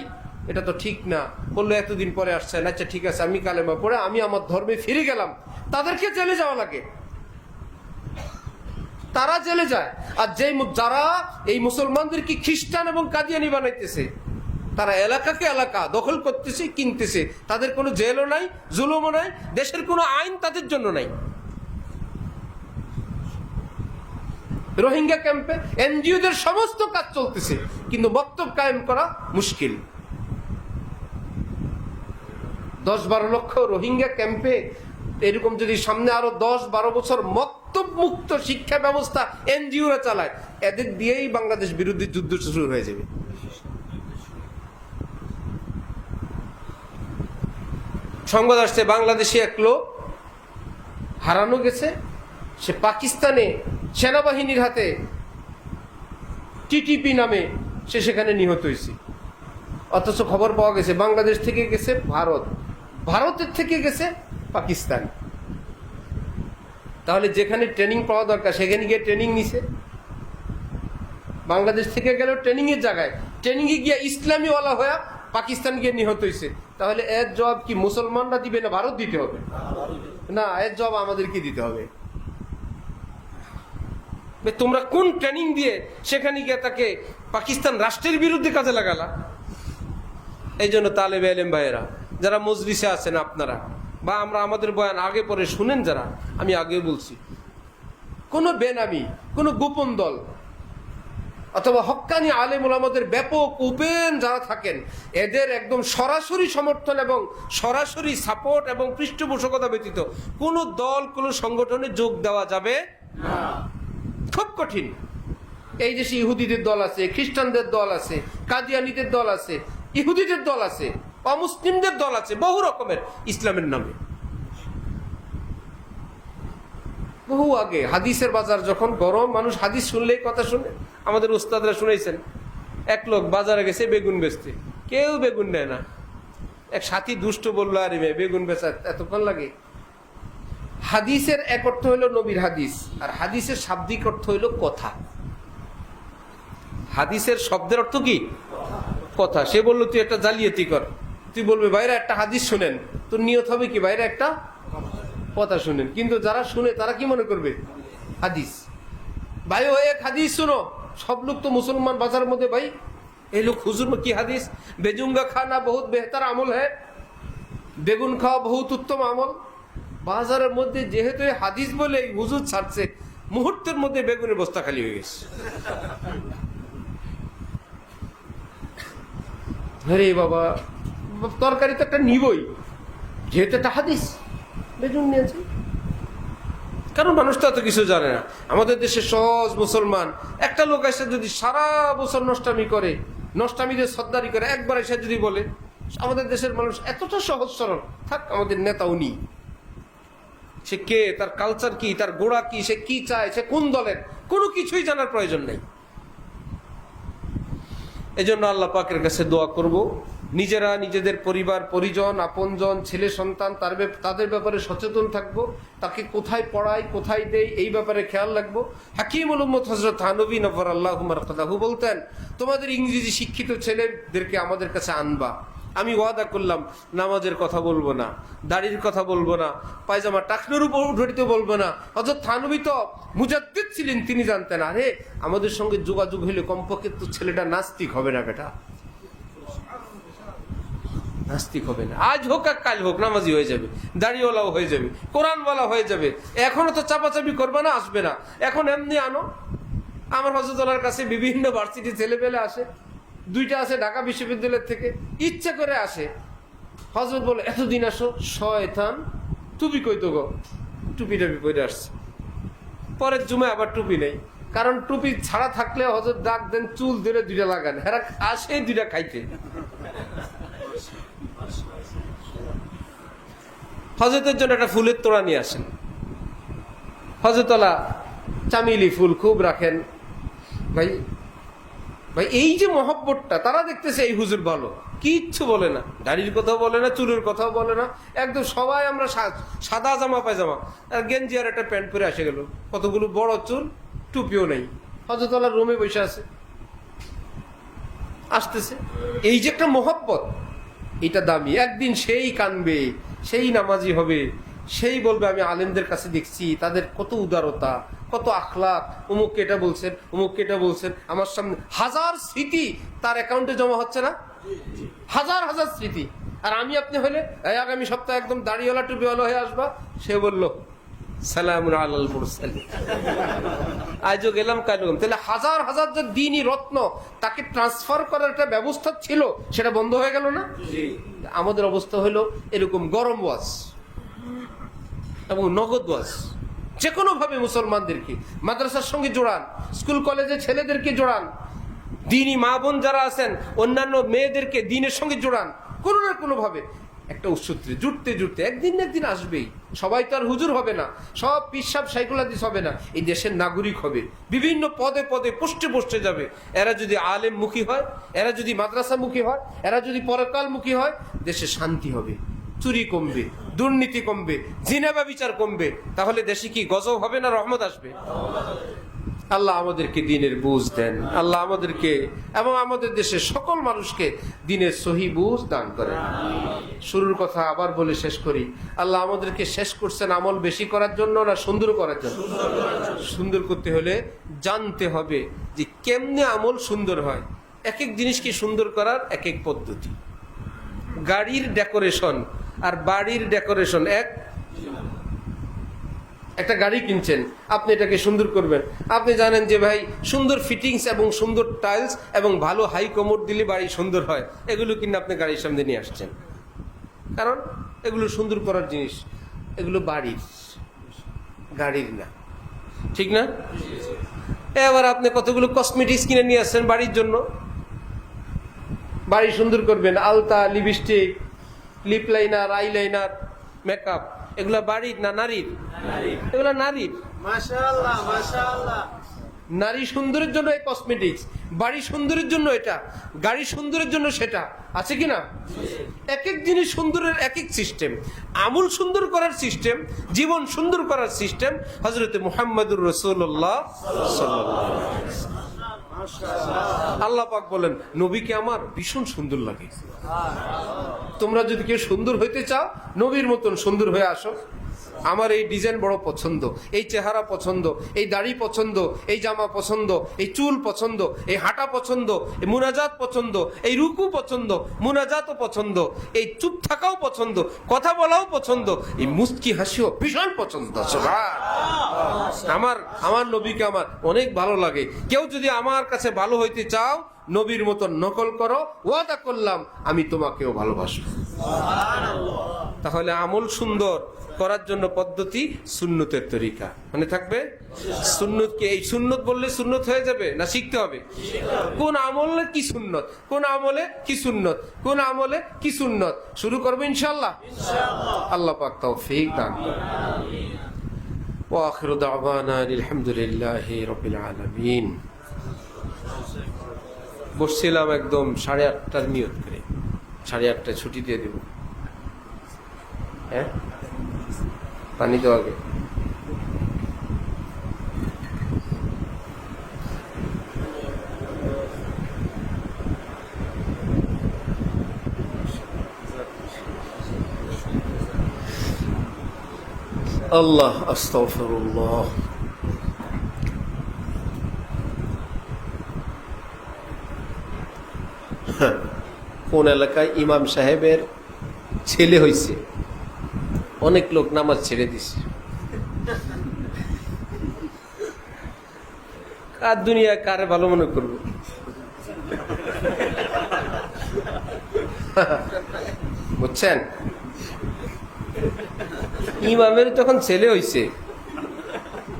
এটা তো ঠিক না। বললো এতদিন পরে আসছেন, আচ্ছা ঠিক আছে, আমি কালেমা পড়ে আমি আমার ধর্মে ফিরে গেলাম। তাদেরকে জেলে যাওয়া লাগে, তারা জেলে যায়। আর যারা এই মুসলমানদেরকে খ্রিস্টান এবং কাদিয়ানি বানাইতেছে, তারা এলাকাকে এলাকা দখল করতেছে, কিনতেছে। তাদের কোনো জেলও নাই, জুলুমও নাই, দেশের কোনো আইন তাদের জন্য নাই। রোহিঙ্গা ক্যাম্পে এনজিওদের সমস্ত কাজ চলতেছে, কিন্তু বক্তব্য কায়েম করা মুশকিল। 10-12 লক্ষ রোহিঙ্গা ক্যাম্পে এরকম যদি সামনে আরো 10-12 বছর মক্তব মুক্ত শিক্ষা ব্যবস্থা এনজিওরা চালায়, এদের দিয়েই বাংলাদেশ বিরোধী যুদ্ধ শুরু হয়ে যাবে। সংবাদ আসছে বাংলাদেশে এক লোক হারানো গেছে, সে পাকিস্তানে সেনাবাহিনীর হাতে টিটিপি নামে সে সেখানে নিহত হয়েছে। অথচ খবর পাওয়া গেছে বাংলাদেশ থেকে গেছে ভারত, ভারতের থেকে গেছে পাকিস্তান। তাহলে যেখানে ট্রেনিং পাওয়া দরকার সেখানে গিয়ে ট্রেনিং নিছে। বাংলাদেশ থেকে গেল ট্রেনিং এর জায়গায়, ট্রেনিং এ গিয়ে ইসলামী ওয়ালা হয়ে পাকিস্তান গিয়ে নিহত হয়েছে। তাহলে এর জবাব কি মুসলমানরা দিবে না ভারত দিতে হবে? না, এর জবাব আমাদেরকে দিতে হবে। তোমরা কোন ট্রেনিং দিয়ে সেখানে গিয়ে তাকে পাকিস্তান রাষ্ট্রের বিরুদ্ধে কাজে লাগালা? এই জন্য তালেবে ইলম ভাইয়েরা যারা মজলিসে আছেন, আপনারা বা আমরা আমাদের বয়ান আগে পরে শুনেন যারা, আমি আগে বলছি, কোনো বেনামি, কোনো গোপন দল অথবা হক্কানি আলেম ওলামাদের ব্যাপক ওপেন যারা থাকেন, এদের একদম সরাসরি সমর্থন এবং সরাসরি সাপোর্ট এবং পৃষ্ঠপোষকতা ব্যতীত কোনো দল, কোনো সংগঠনে যোগ দেওয়া যাবে না। খুব কঠিন। এই দেশে ইহুদিদের দল আছে, খ্রিস্টানদের দল আছে, কাদিয়ানিদের দল আছে, ইহুদিদের দল আছে, অমুসলিমদের দল আছে, বহু রকমের ইসলামের নামে। বহু আগে হাদিসের বাজার যখন গরম, মানুষ হাদিস শুনলেই কথা শুনে। আমাদের উস্তাদরা শুনেছেন, এক লোক বাজারে গেছে বেগুন বেচতে, কেউ বেগুন নেয় না। এক সাথী দুষ্ট বললো, আরে মেয়ে বেগুন বেচা এতক্ষণ লাগে? হাদিসের এক অর্থ হইল নবীর হাদিস, আর হাদিসের শাব্দিক অর্থ হইল কথা। হাদিসের শব্দের অর্থ কি? কথা। সে বললো তুই একটা জালিয়াতি কর, তুই বলবে বাইরে একটা হাদিস শুনেন, তোর নিয়ত হবে কি বাইরে একটা কথা শুনেন। কিন্তু যারা শুনে তারা কি মনে করবে? হাদিস। ভাই ও এক হাদিস শুনো, সব লোক তো মুসলমান বাজারের মধ্যে, ভাই এই লোক হুজুর কি হাদিস? বেজুঙ্গা খানা বহুত বেহতার আমল হ্যাঁ, বেগুন খাওয়া বহুত উত্তম আমল। বাজারের মধ্যে যেহেতু হাদিস বলে হুজুর ছাড়ছে, মুহূর্তের মধ্যে বেগুনের বস্তা খালি হয়ে গেছে। আরে বাবা, তরকারি তো একটা নিবই, যেহেতু একটা হাদিস, বেগুন নিয়েছে। কারণ মানুষ তো এত কিছু জানে না। আমাদের দেশে সহজ মুসলমান একটা লোক এসে যদি সারা বছর নষ্টামি করে, নষ্টামিদের সর্দারি করে, একবার এসে যদি বলে, আমাদের দেশের মানুষ এতটা সহজ সরল, থাক আমাদের নেতা উনি, সে কে, তার কালচার কি, তার গোড়া কি, সে কি চায়, সে কোন দলের, কোনো কিছুই জানার প্রয়োজন নেই। এজন্য আল্লাহ পাকের কাছে দোয়া করব, নিজেরা নিজেদের পরিবার পরিজন আপনজন ছেলে সন্তান তাদের ব্যাপারে সচেতন থাকবো, তাকে কোথায় পড়াই কোথায় দেই এই ব্যাপারে খেয়াল রাখবো। হাকিমুল উম্মত হযরত থানবী নফরাল্লাহু মারকাদাহু বলতেন, তোমাদের ইংরেজি শিক্ষিত ছেলেদেরকে আমাদের কাছে আনবা, আমি ওয়াদা করলাম নামাজের কথা বলবো না, দাড়ির কথা বলবো না, পায়জামা টাকনোর উপর উঠতে বলবো না। হযরত থানবী তো মুজাদ্দিদ ছিলেন, তিনি জানতেন আরে আমাদের সঙ্গে যোগাযোগ হইলে কমপক্ষে তো ছেলেটা নাস্তিক হবে না, বেটা নাস্তিক হবে না, আজ হোক আর কাল হোক নামাজি হয়ে যাবে, দাড়িওয়ালাও হয়ে যাবে, কোরআনওয়ালা হয়ে যাবে। এখনো তো চাপাচাপি করবে না, আসবে না, এখন এমনি আনো। আমার হযরতুল্লাহর কাছে বিভিন্ন ভার্সিটি ছেলেপেলে আসে, দুইটা আছে ঢাকা বিশ্ববিদ্যালয় থেকে, ইচ্ছা করে আসে। হযরত বলে এতদিন আসো, শয়তান টুপি কই তো গো, টুপি টাপি পরে আসছে। পরের জুমে আবার টুপি নেই, কারণ টুপি ছাড়া থাকলে হযরত ডাক দেন চুল ধরে দুইটা লাগান, হেরা আসে দুইটা খাইতে। হযরতের জন্য একটা ফুলের তোড়া নিয়ে আসেন, হযরতুল্লাহ চামেলি ফুল খুব রাখেন। ভাই ভাই এই যে মহব্বতটা, তারা দেখতেছে এই হুজুর ভালো, কিচ্ছু বলে না, দাড়ির কথাও বলে না, চুলের কথাও বলে না, একদম সবাই আমরা সাদা জামা পায়জামা আর গেঞ্জি আর একটা প্যান্ট পরে আসে গেল, কতগুলো বড় চুল, টুপিও নেই, হযরতুল্লাহ রুমে বসে আছে, আসতেছে। এই যে একটা মহব্বত, এটা দামি। একদিন সেই কানবে, সেই নামাজি হবে, সেই বলবে আমি আলেমদের কাছে দেখছি তাদের কত উদারতা, কত আখলাক, অমুককে এটা বলছেন, অমুককে এটা বলছেন, আমার সামনে হাজার স্মৃতি তার অ্যাকাউন্টে জমা হচ্ছে না, হাজার হাজার স্মৃতি। আর আমি আপনি হলে আগামী সপ্তাহে একদম দাড়িওয়ালা টুপিওয়ালা হয়ে আসবা, সে বলল সালামুন আলাল মুরসালিন, আজও গেলাম কাল গেলাম। তাহলে হাজার হাজার যে দ্বীনি রত্ন তাকে ট্রান্সফার করার একটা ব্যবস্থা ছিল, সেটা বন্ধ হয়ে গেল না। আমাদের অবস্থা হলো এরকম, গরম ওয়াজ এবং নগদ ওয়াজ। যে কোনো ভাবে মুসলমানদেরকে মাদ্রাসার সঙ্গে জোড়ান, স্কুল কলেজে ছেলেদেরকে জোড়ান, দ্বীনি মা বোন যারা আছেন অন্যান্য মেয়েদেরকে দ্বীনের সঙ্গে জোড়ান, কোনো না কোনো ভাবে একটা উৎসূত্রে জুটতে জুটতে একদিন না একদিন আসবেই। সবাই তো আর হুজুর হবে না, সব পিসাব সাইকুলাদিস হবে না, এই দেশের নাগরিক হবে, বিভিন্ন পদে পদে পোস্টে পোস্টে যাবে। এরা যদি আলেম মুখী হয়, এরা যদি মাদ্রাসা মুখী হয়, এরা যদি পরকাল মুখী হয়, দেশে শান্তি হবে, চুরি কমবে, দুর্নীতি কমবে, জিনা ব্যভিচার কমবে। তাহলে দেশে কি গজব হবে না রহমত আসবে? আল্লাহ আমাদেরকে দ্বীনের বুঝ দেন, আল্লাহ আমাদেরকে এবং আমাদের দেশের সকল মানুষকে দ্বীনের সহি বুঝ দান করেন। শুরুর কথা আবার বলে শেষ করি, আল্লাহ আমাদেরকে শেষ করছেন আমল বেশি করার জন্য না সুন্দর করার জন্য? সুন্দর করতে হলে জানতে হবে যে কেমনে আমল সুন্দর হয়। এক এক জিনিসকে সুন্দর করার এক এক পদ্ধতি। গাড়ির ডেকোরেশন আর বাড়ির ডেকোরেশন একটা গাড়ি কিনছেন, আপনি এটাকে সুন্দর করবেন, আপনি জানেন যে ভাই সুন্দর ফিটিংস এবং সুন্দর টাইলস এবং ভালো হাই কমোড দিলে বাড়ি সুন্দর হয়, এগুলো কিনে আপনি গাড়ির সামনে নিয়ে আসছেন, কারণ এগুলো সুন্দর করার জিনিস, এগুলো বাড়ির, গাড়ির না, ঠিক না? এবার আপনি কতগুলো কসমেটিক্স কিনে নিয়ে আসছেন বাড়ির জন্য, বাড়ি সুন্দর করবেন, আলতা, lipstick, lip liner, eyeliner, makeup, এগুলা বাড়ির না নারীর? এগুলা নারীর। মাশাআল্লাহ মাশাআল্লাহ। নারী সুন্দরের জন্য এই কসমেটিক্স, বাড়ি সুন্দরের জন্য এটা, গাড়ি সুন্দরের জন্য সেটা, আছে কি না? এক এক জিনিস সুন্দরের এক এক সিস্টেম। আমল সুন্দর করার সিস্টেম, জীবন সুন্দর করার সিস্টেম হযরত মুহাম্মদুর রাসূলুল্লাহ সাল্লাল্লাহু আলাইহি ওয়াসাল্লাম। আল্লাহ পাক বলেন নবীকে আমার ভীষণ সুন্দর লাগে। তোমরা যদি কেউ সুন্দর হইতে চাও, নবীর মতন সুন্দর হয়ে আসো। আমার এই ডিজাইন বড় পছন্দ, এই চেহারা পছন্দ, এই দাড়ি পছন্দ, এই জামা পছন্দ, এই চুল পছন্দ, এই হাঁটা পছন্দ, এই মুনাজাত পছন্দ, এই রুকু পছন্দ, মুনাজাতও পছন্দ, এই চুপ থাকাও পছন্দ, কথা বলাও পছন্দ, এই মুস্কি হাসিও ভীষণ পছন্দ। আমার নবীকে আমার অনেক ভালো লাগে। কেউ যদি আমার কাছে ভালো হইতে চাও, নবীর মতো নকল করো, ওয়াদা করলাম আমি তোমাকেও ভালোবাসবো। তাহলে আমল সুন্দর করার জন্য পদ্ধতি সুন্নতের তরিকা মানে থাকবে। সুন্নতকে এই সুন্নত বললে সুন্নত হয়ে যাবে না শিখতে হবে? কোন আমলে কি সুন্নত, কোন আমলে কি সুন্নত, কোন আমলে কি সুন্নত শুরু করবে ইনশাআল্লাহ। আল্লাহ পাক তৌফিক দান করুন। ওয়া আখিরু দাওয়ানা আলহামদুলিল্লাহি রাব্বিল আলামিন। বসছিলাম একদম 8:30টার নিয়ত করে, 8:30টায় ছুটি দিয়ে দেব। হ্যাঁ, পানি তো আগে। আল্লাহ আস্তাগফিরুল্লাহ। কোন এলাকায় ইমাম সাহেবের ছেলে হয়েছে, অনেক লোক নামাজ ছেড়ে দিছে। কার দুনিয়া কারে ভালো মনে করবো? বুঝছেন, ইমামের তখন ছেলে হয়েছে,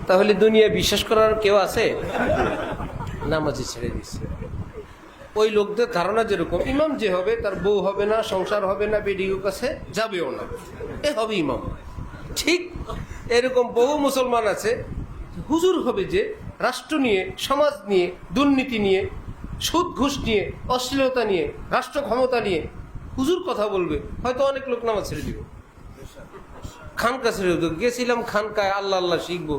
তাহলে দুনিয়া বিশ্বাস করার কেউ আছে? নামাজে ছেড়ে দিছে। ওই লোকদের ধারণা যেরকম, ইমাম যে হবে তার বউ হবে না, সংসার হবে না, বেডির কাছে যাবেও না, এ হবে ইমাম। ঠিক এরকম বহু মুসলমান আছে, হুজুর হবে যে রাষ্ট্র নিয়ে, সমাজ নিয়ে, দুর্নীতি নিয়ে, সুদ ঘুষ নিয়ে, অশ্লীলতা নিয়ে, রাষ্ট্র ক্ষমতা নিয়ে হুজুর কথা বলবে, হয়তো অনেক লোক নামাজ ছেড়ে দিবে। খানকা ছেড়ে দিত, গেছিলাম খানকায় আল্লাহ আল্লাহ শিখবো,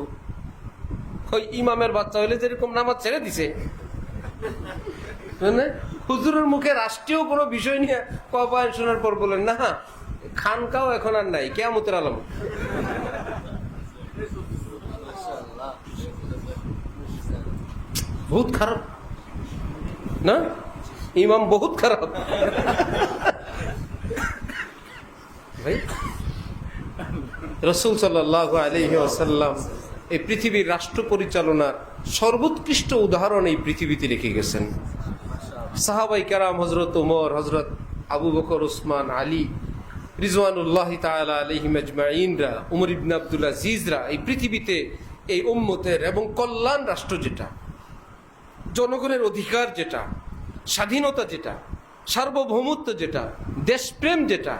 ওই ইমামের বাচ্চা হইলে যেরকম নামাজ ছেড়ে দিছে। হুজুরের মুখে রাষ্ট্রীয় কোনো বিষয় নিয়ে কবায়ন শোনার পর বলেন না খানকাও এখন আর নাই, কিয়ামতের আলামত। বহুত খারাপ না, ইমাম বহুত খারাপ ভাই। রাসূল সাল্লাল্লাহু আলাইহি ওয়াসাল্লাম এই পৃথিবীর রাষ্ট্র পরিচালনার সর্বোৎকৃষ্ট উদাহরণ এই পৃথিবীতে রেখে গেছেন। সাহাবাই কেরাম, হজরত ওমর, হজরত আবু বকর, উসমান, আলী রিজওয়ানুল্লাহি তাআলা আলাইহিম আজমাইনরা, উমর ইবনে আব্দুল আজিজরা এই পৃথিবীতে এই উম্মতের এবং কল্যাণ রাষ্ট্র যেটা, জনগণের অধিকার যেটা, স্বাধীনতা যেটা, সার্বভৌমত্ব যেটা, দেশপ্রেম যেটা,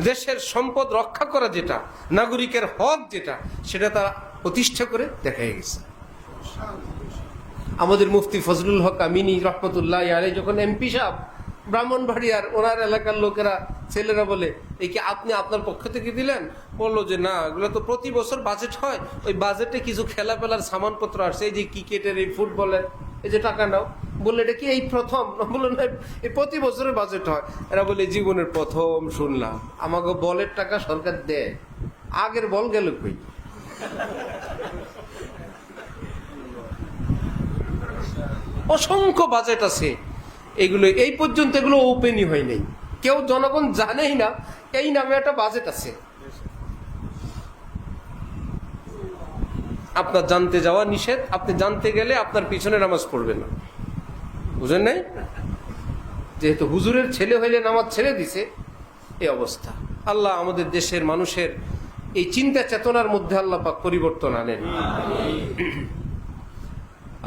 দেশের সম্পদ রক্ষা করা যেটা, নাগরিকের হক যেটা, সেটা তারা প্রতিষ্ঠা করে দেখাই গেছে। আমাদের মুফতি ফজলুল হক আমিনী রহমতুল্লাহ আলাইহি যখন এমপি সাহেব ব্রাহ্মণবাড়িয়ার, ওনার এলাকার লোকেরা, ছেলেরা বলে এই কি আপনি আপনার পক্ষ থেকে দিলেন? বললো যে না, এগুলো তো প্রতি বছর বাজেট হয়, ওই বাজেটে কিছু খেলা পেলার সামানপত্র আসছে, এই যে ক্রিকেটের, এই ফুটবলের, এই যে টাকা নাও। বললে এটা কি এই প্রথম? বললো না, এই প্রতি বছরের বাজেট হয়। এরা বলে জীবনের প্রথম শুনলাম আমাকে বলের টাকা সরকার দেয়, আগের বল গেল কই? অসংখ্য বাজেট আছে, এগুলো এই পর্যন্ত এগুলো ওপেনই হয় নাই, কেউ জনগণ জানেই না এই নামে একটা বাজেট আছে। আপনার জানতে যাওয়া নিষেধ, আপনি জানতে গেলে আপনার পিছনে নামাজ পড়বে না, বুঝেন নাই? যেহেতু হুজুরের ছেলে হইলে নামাজ ছেড়ে দিছে, এই অবস্থা। আল্লাহ আমাদের দেশের মানুষের এই চিন্তা চেতনার মধ্যে আল্লাহ পাক পরিবর্তন আনেন।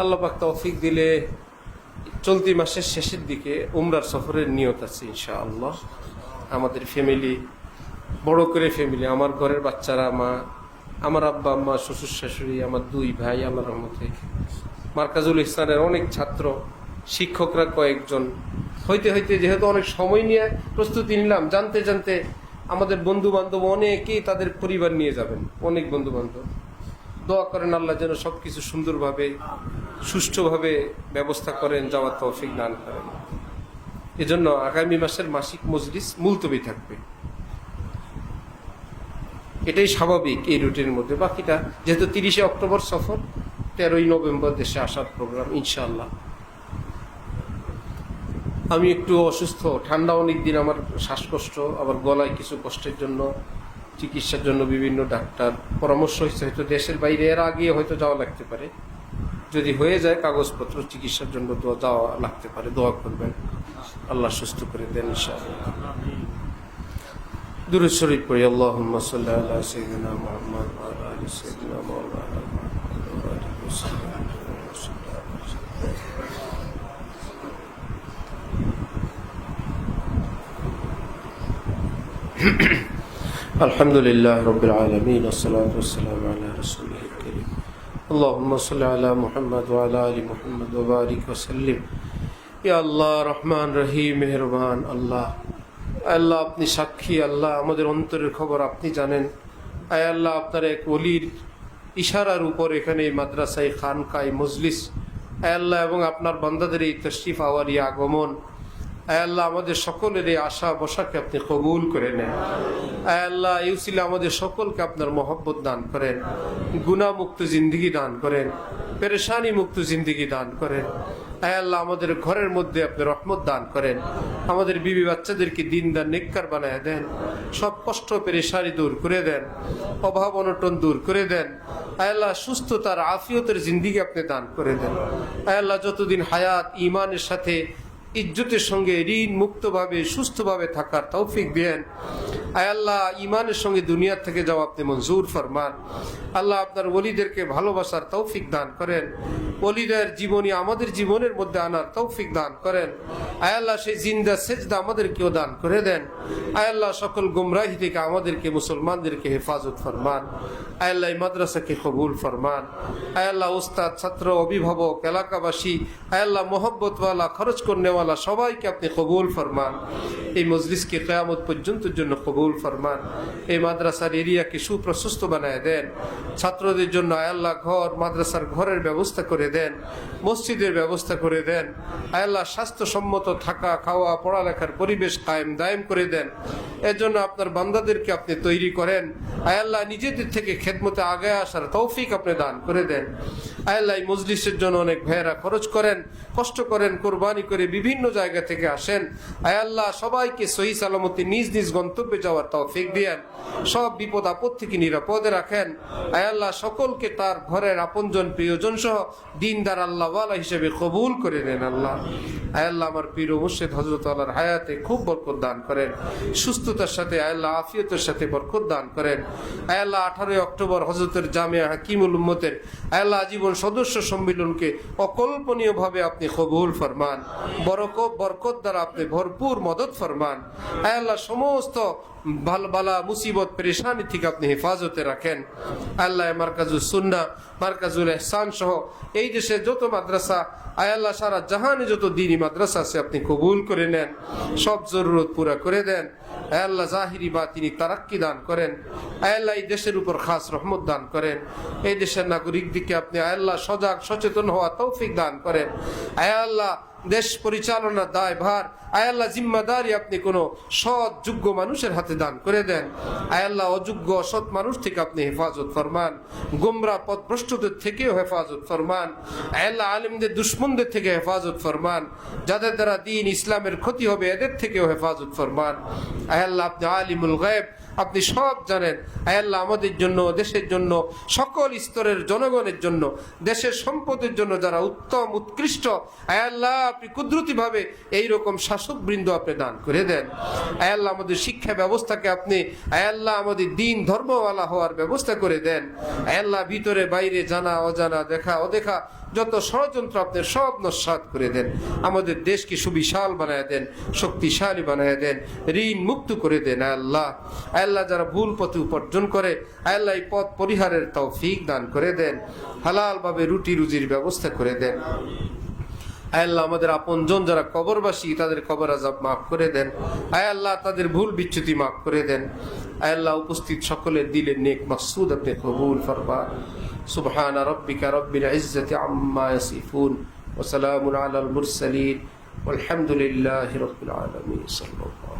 আল্লাহ পাক তৌফিক দিলে চলতি মাসের শেষের দিকে উমরার সফরের নিয়ত আছে ইনশাআল্লাহ। আমাদের ফ্যামিলি, বড় করে ফ্যামিলি, আমার ঘরের বাচ্চারা, মা, আমার আব্বা আম্মা, শ্বশুর শাশুড়ি, আমার 2 ভাই, আল্লাহর রহমতে মার্কাজুল ইহসানের অনেক ছাত্র, শিক্ষকরা কয়েকজন, হইতে হইতে যেহেতু অনেক সময় নিয়ে প্রস্তুতি নিলাম, জানতে জানতে আমাদের বন্ধু বান্ধব অনেকেই তাদের পরিবার নিয়ে যাবেন, অনেক বন্ধু বান্ধব। দোয়া করেন আল্লাহ যেন সবকিছু সুন্দরভাবে, সুষ্ঠুভাবে ব্যবস্থা করেন, যাওয়ার তৌফিক দান করেন। এজন্য আগামী মাসের মাসিক মজলিস মুলতবি থাকবে, এটাই স্বাভাবিক এই রুটিনের মধ্যে। বাকিটা যেহেতু 30 অক্টোবর সফর, 13ই নভেম্বর দেশে আসার প্রোগ্রাম ইনশাআল্লাহ। আমি একটু অসুস্থ, ঠান্ডা অনেক দিন, আমার শ্বাসকষ্ট, আবার গলায় কিছু কষ্টের জন্য চিকিৎসার জন্য বিভিন্ন ডাক্তার পরামর্শ হয়েছে, হয়তো দেশের বাইরে এর আগে হয়তো যাওয়া লাগতে পারে। যদি হয়ে যায় কাগজপত্র চিকিৎসার জন্য যাওয়া লাগতে পারে, দোয়া করবেন আল্লাহ সুস্থ করে দেন ইনশাআল্লাহ। দুরূদ শরীফ পড়ি। আল্লাহুম্মা সাল্লি আলা সাইয়্যিদিনা মুহাম্মদ ওয়া আলা আলি সাইয়্যিদিনা মাওলানা মুহাম্মদ ওয়া আলিহি ওয়াসাল্লাম। আলহামদুলিল্লাহ রাব্বিল আলামিন ওয়াসসালাতু ওয়াসসালামু আলা রাসূলিল কারীম। আল্লাহুম্মা সাল্লি আলা মুহাম্মদ ওয়া আলা আলি মুহাম্মদ ওয়া বারিক ওয়া সাল্লিম। ইয়া আল্লাহ রহমান রহিম মেহেরবান আল্লাহ, আল্লাহ আপনি সাক্ষী, আল্লাহ আমাদের অন্তরের খবর আপনি জানেন। আয় আল্লাহ আপনার এক ওলির ইশারার উপর এখানে এই মাদ্রাসায় খানকায় মজলিস, আয় আল্লাহ এবং আপনার বান্দাদের এই তশরিফ আওয়ারি আগমন, আয় আল্লাহ আমাদের সকলের এই আশা বসাকে আপনি কবুল করে নেন। আয় আল্লাহ এই উসিলে আমাদের সকলকে আপনার মহব্বত দান করেন, গুনাহমুক্ত জিন্দেগি দান করেন, পেরেশানি মুক্ত জিন্দেগি দান করেন। আয় আল্লাহ আমাদের ঘরের মধ্যে আপনি রহমত দান করেন, আমাদের বিবি বাচ্চাদেরকে দিনদার নেককার বানায় দেন, সব কষ্ট পেরেশানি দূর করে দেন, অভাব অনটন দূর করে দেন। আয় আল্লাহ সুস্থতার আফিয়তের জিন্দেগি আপনি দান করে দেন। আয় আল্লাহ যতদিন হায়াত ঈমানের সাথে ইজ্জতের সঙ্গে ঋণ মুক্তভাবে সুস্থভাবে থাকার তৌফিক দেন। আয় আল্লাহ ঈমানের সঙ্গে দুনিয়ার থেকে যাওয়া আপনি মঞ্জুর ফরমান। আল্লাহ আপনার ওলিদেরকে ভালোবাসার তৌফিক দান করেন, ওলিদের জীবনী আমাদের জীবনের মধ্যে আনার তৌফিক দান করেন। আয় আল্লাহ সেই জিন্দা সেজদা আমাদেরকেও দান করে দেন। আয় আল্লাহ সকল গুমরাহি থেকে আমাদেরকে মুসলমানদেরকে হেফাজত ফরমান। আয় আল্লাহ এই মাদ্রাসাকে কবুল ফরমান। আয় আল্লাহ উস্তাদ, ছাত্র, অভিভাবক, এলাকাবাসী, আয় আল্লাহ মোহব্বতওয়ালা, খরচ করনেওয়ালা সবাইকে আপনি কবুল ফরমান। এই মজলিসকে কিয়ামত পর্যন্তের জন্য কবুল ফরমান। এই মাদ্রাসার এরিয়াকে সুপ্রশস্ত বানায় দেন। ছাত্রদের জন্য আয় আল্লাহ ঘর, মাদ্রাসার ঘরের ব্যবস্থা করে দেন, মসজিদের ব্যবস্থা করে দেন। আয় আল্লাহ স্বাস্থ্যসম্মত থাকা, খাওয়া, পড়ালেখার পরিবেশ কায়েম দায়েম করে দেন। এর জন্য আপনার বান্দাদেরকে আপনি তৈরি করেন। আয় আল্লাহ নিজেদের থেকে খেদমতে আগে আসার তৌফিক আপনি দান করে দেন। আয় আল্লাহ এই মজলিসের জন্য অনেক ভাইয়েরা খরচ করেন, কষ্ট করেন, কোরবানি করে বিভিন্ন জায়গা থেকে আসেন। আয় আল্লাহ সবাইকে সহি সালামতে নিজ নিজ গন্তব্যে যাওয়ার তৌফিক দিয়েন, সব বিপদ আপদ থেকে নিরাপদে রাখেন। আয় আল্লাহ সকলকে তার ঘরের আপনজন প্রিয়জন সহ দিনদার আল্লাহওয়ালা হিসেবে কবুল করে নেন। আল্লাহ আয় আল্লাহ আমার পীর ও মুর্শিদ হযরত আল্লাহর হায়াতে খুব বরকত দান করেন, সুস্থতার সাথে আয় আল্লাহ আফিয়তের সাথে বরকত দান করেন। আয় আল্লাহ 18 অক্টোবর হযরতের জামিয়া হাকিমুল উম্মতের আয় আল্লাহ আজীবন সদস্য সম্মিলনকে অকল্পনীয়ভাবে আপনি কবুল ফরমান, বরকত দ্বারা আপনি ভরপুর মদত ফরমান। আয় আল্লাহ সমস্ত বালা মুসিবত পেরেশানি থেকে আপনি হেফাজতে রাখেন। আল্লাহ মার্কাজুস সুন্নাহ, মার্কাজুল ইহসান সহ এই দেশে যত মাদ্রাসা, আয় আল্লাহ সারা জাহানে যত দ্বীনি মাদ্রাসা আছে আপনি কবুল করে নেন, সব জরুরত পুরা করে দেন। আয় আল্লাহ জাহিরি বাতিনি তারাক্কি দান করেন। আয় আল্লাহ এই দেশের উপর খাস রহমত দান করেন। এই দেশের নাগরিক দিকে আপনি আয় আল্লাহ সজাগ সচেতন হওয়া তৌফিক দান করেন। আয় আল্লাহ দেশ পরিচালনার দায়ভার আয় আল্লাহ জিম্মাদারি আপনি কোনো সৎ যোগ্য মানুষের হাতে দান করে দেন। আয় আল্লাহ অযোগ্য অসৎ মানুষ থেকে আপনি হেফাজত ফরমান, গোমরা পথভ্রষ্টদের থেকেও হেফাজত ফরমান। আয় আল্লাহ আলেমদের দুশ্মনদের থেকে হেফাজত ফরমান, যাদের দ্বারা দ্বীন ইসলামের ক্ষতি হবে এদের থেকেও হেফাজত ফরমান। আয় আল্লাহ আপনি আলিমুল গায়ব, আপনি সব জানেন। আয় আল্লাহ আমাদের জন্য, দেশের জন্য, সকল স্তরের জনগণের জন্য, দেশের সম্পদের জন্য যারা উত্তম উৎকৃষ্ট, আয় আল্লাহ আপনি কুদরতিভাবে এইরকম শাসকবৃন্দ আপনি দান করে দেন। আয় আল্লাহ আমাদের শিক্ষা ব্যবস্থাকে আপনি আয় আল্লাহ আমাদের দিন ধর্মওয়ালা হওয়ার ব্যবস্থা করে দেন। আয় আল্লাহ ভিতরে বাইরে জানা অজানা, দেখা অদেখা যত ষড়যন্ত্র আপনি সব নস্যাৎ করে দেন। আমাদের দেশকে সুবিশাল বানায় দেন, শক্তিশালী বানায় দেন, ঋণ মুক্ত করে দেন। আয় আল্লাহ, আয় আল্লাহ যারা ভুল পথে উপার্জন করে আয় আল্লাহ এই পথ পরিহারের তৌফিক দান করে দেন, হালাল ভাবে রুটি রুজির ব্যবস্থা করে দেন। আয় আল্লাহ আমাদের আপনজন যারা কবরবাসী তাদের কবর আযাব মাফ করে দেন। আয় আল্লাহ তাদের ভুল বিচ্যুতি মাফ করে দেন। আয় আল্লাহ উপস্থিত সকলের দিলের নেক মাকসুদ আপনি কবুল ফরমান। সুবহান রাব্বিকা রাব্বিল ইজ্জাতি আম্মা ইয়াসিফুন ওয়া সালামুন আলাল মুরসালিন ওয়ালহামদুলিল্লাহি রাব্বিল আলামিন। সাল্লাল্লাহু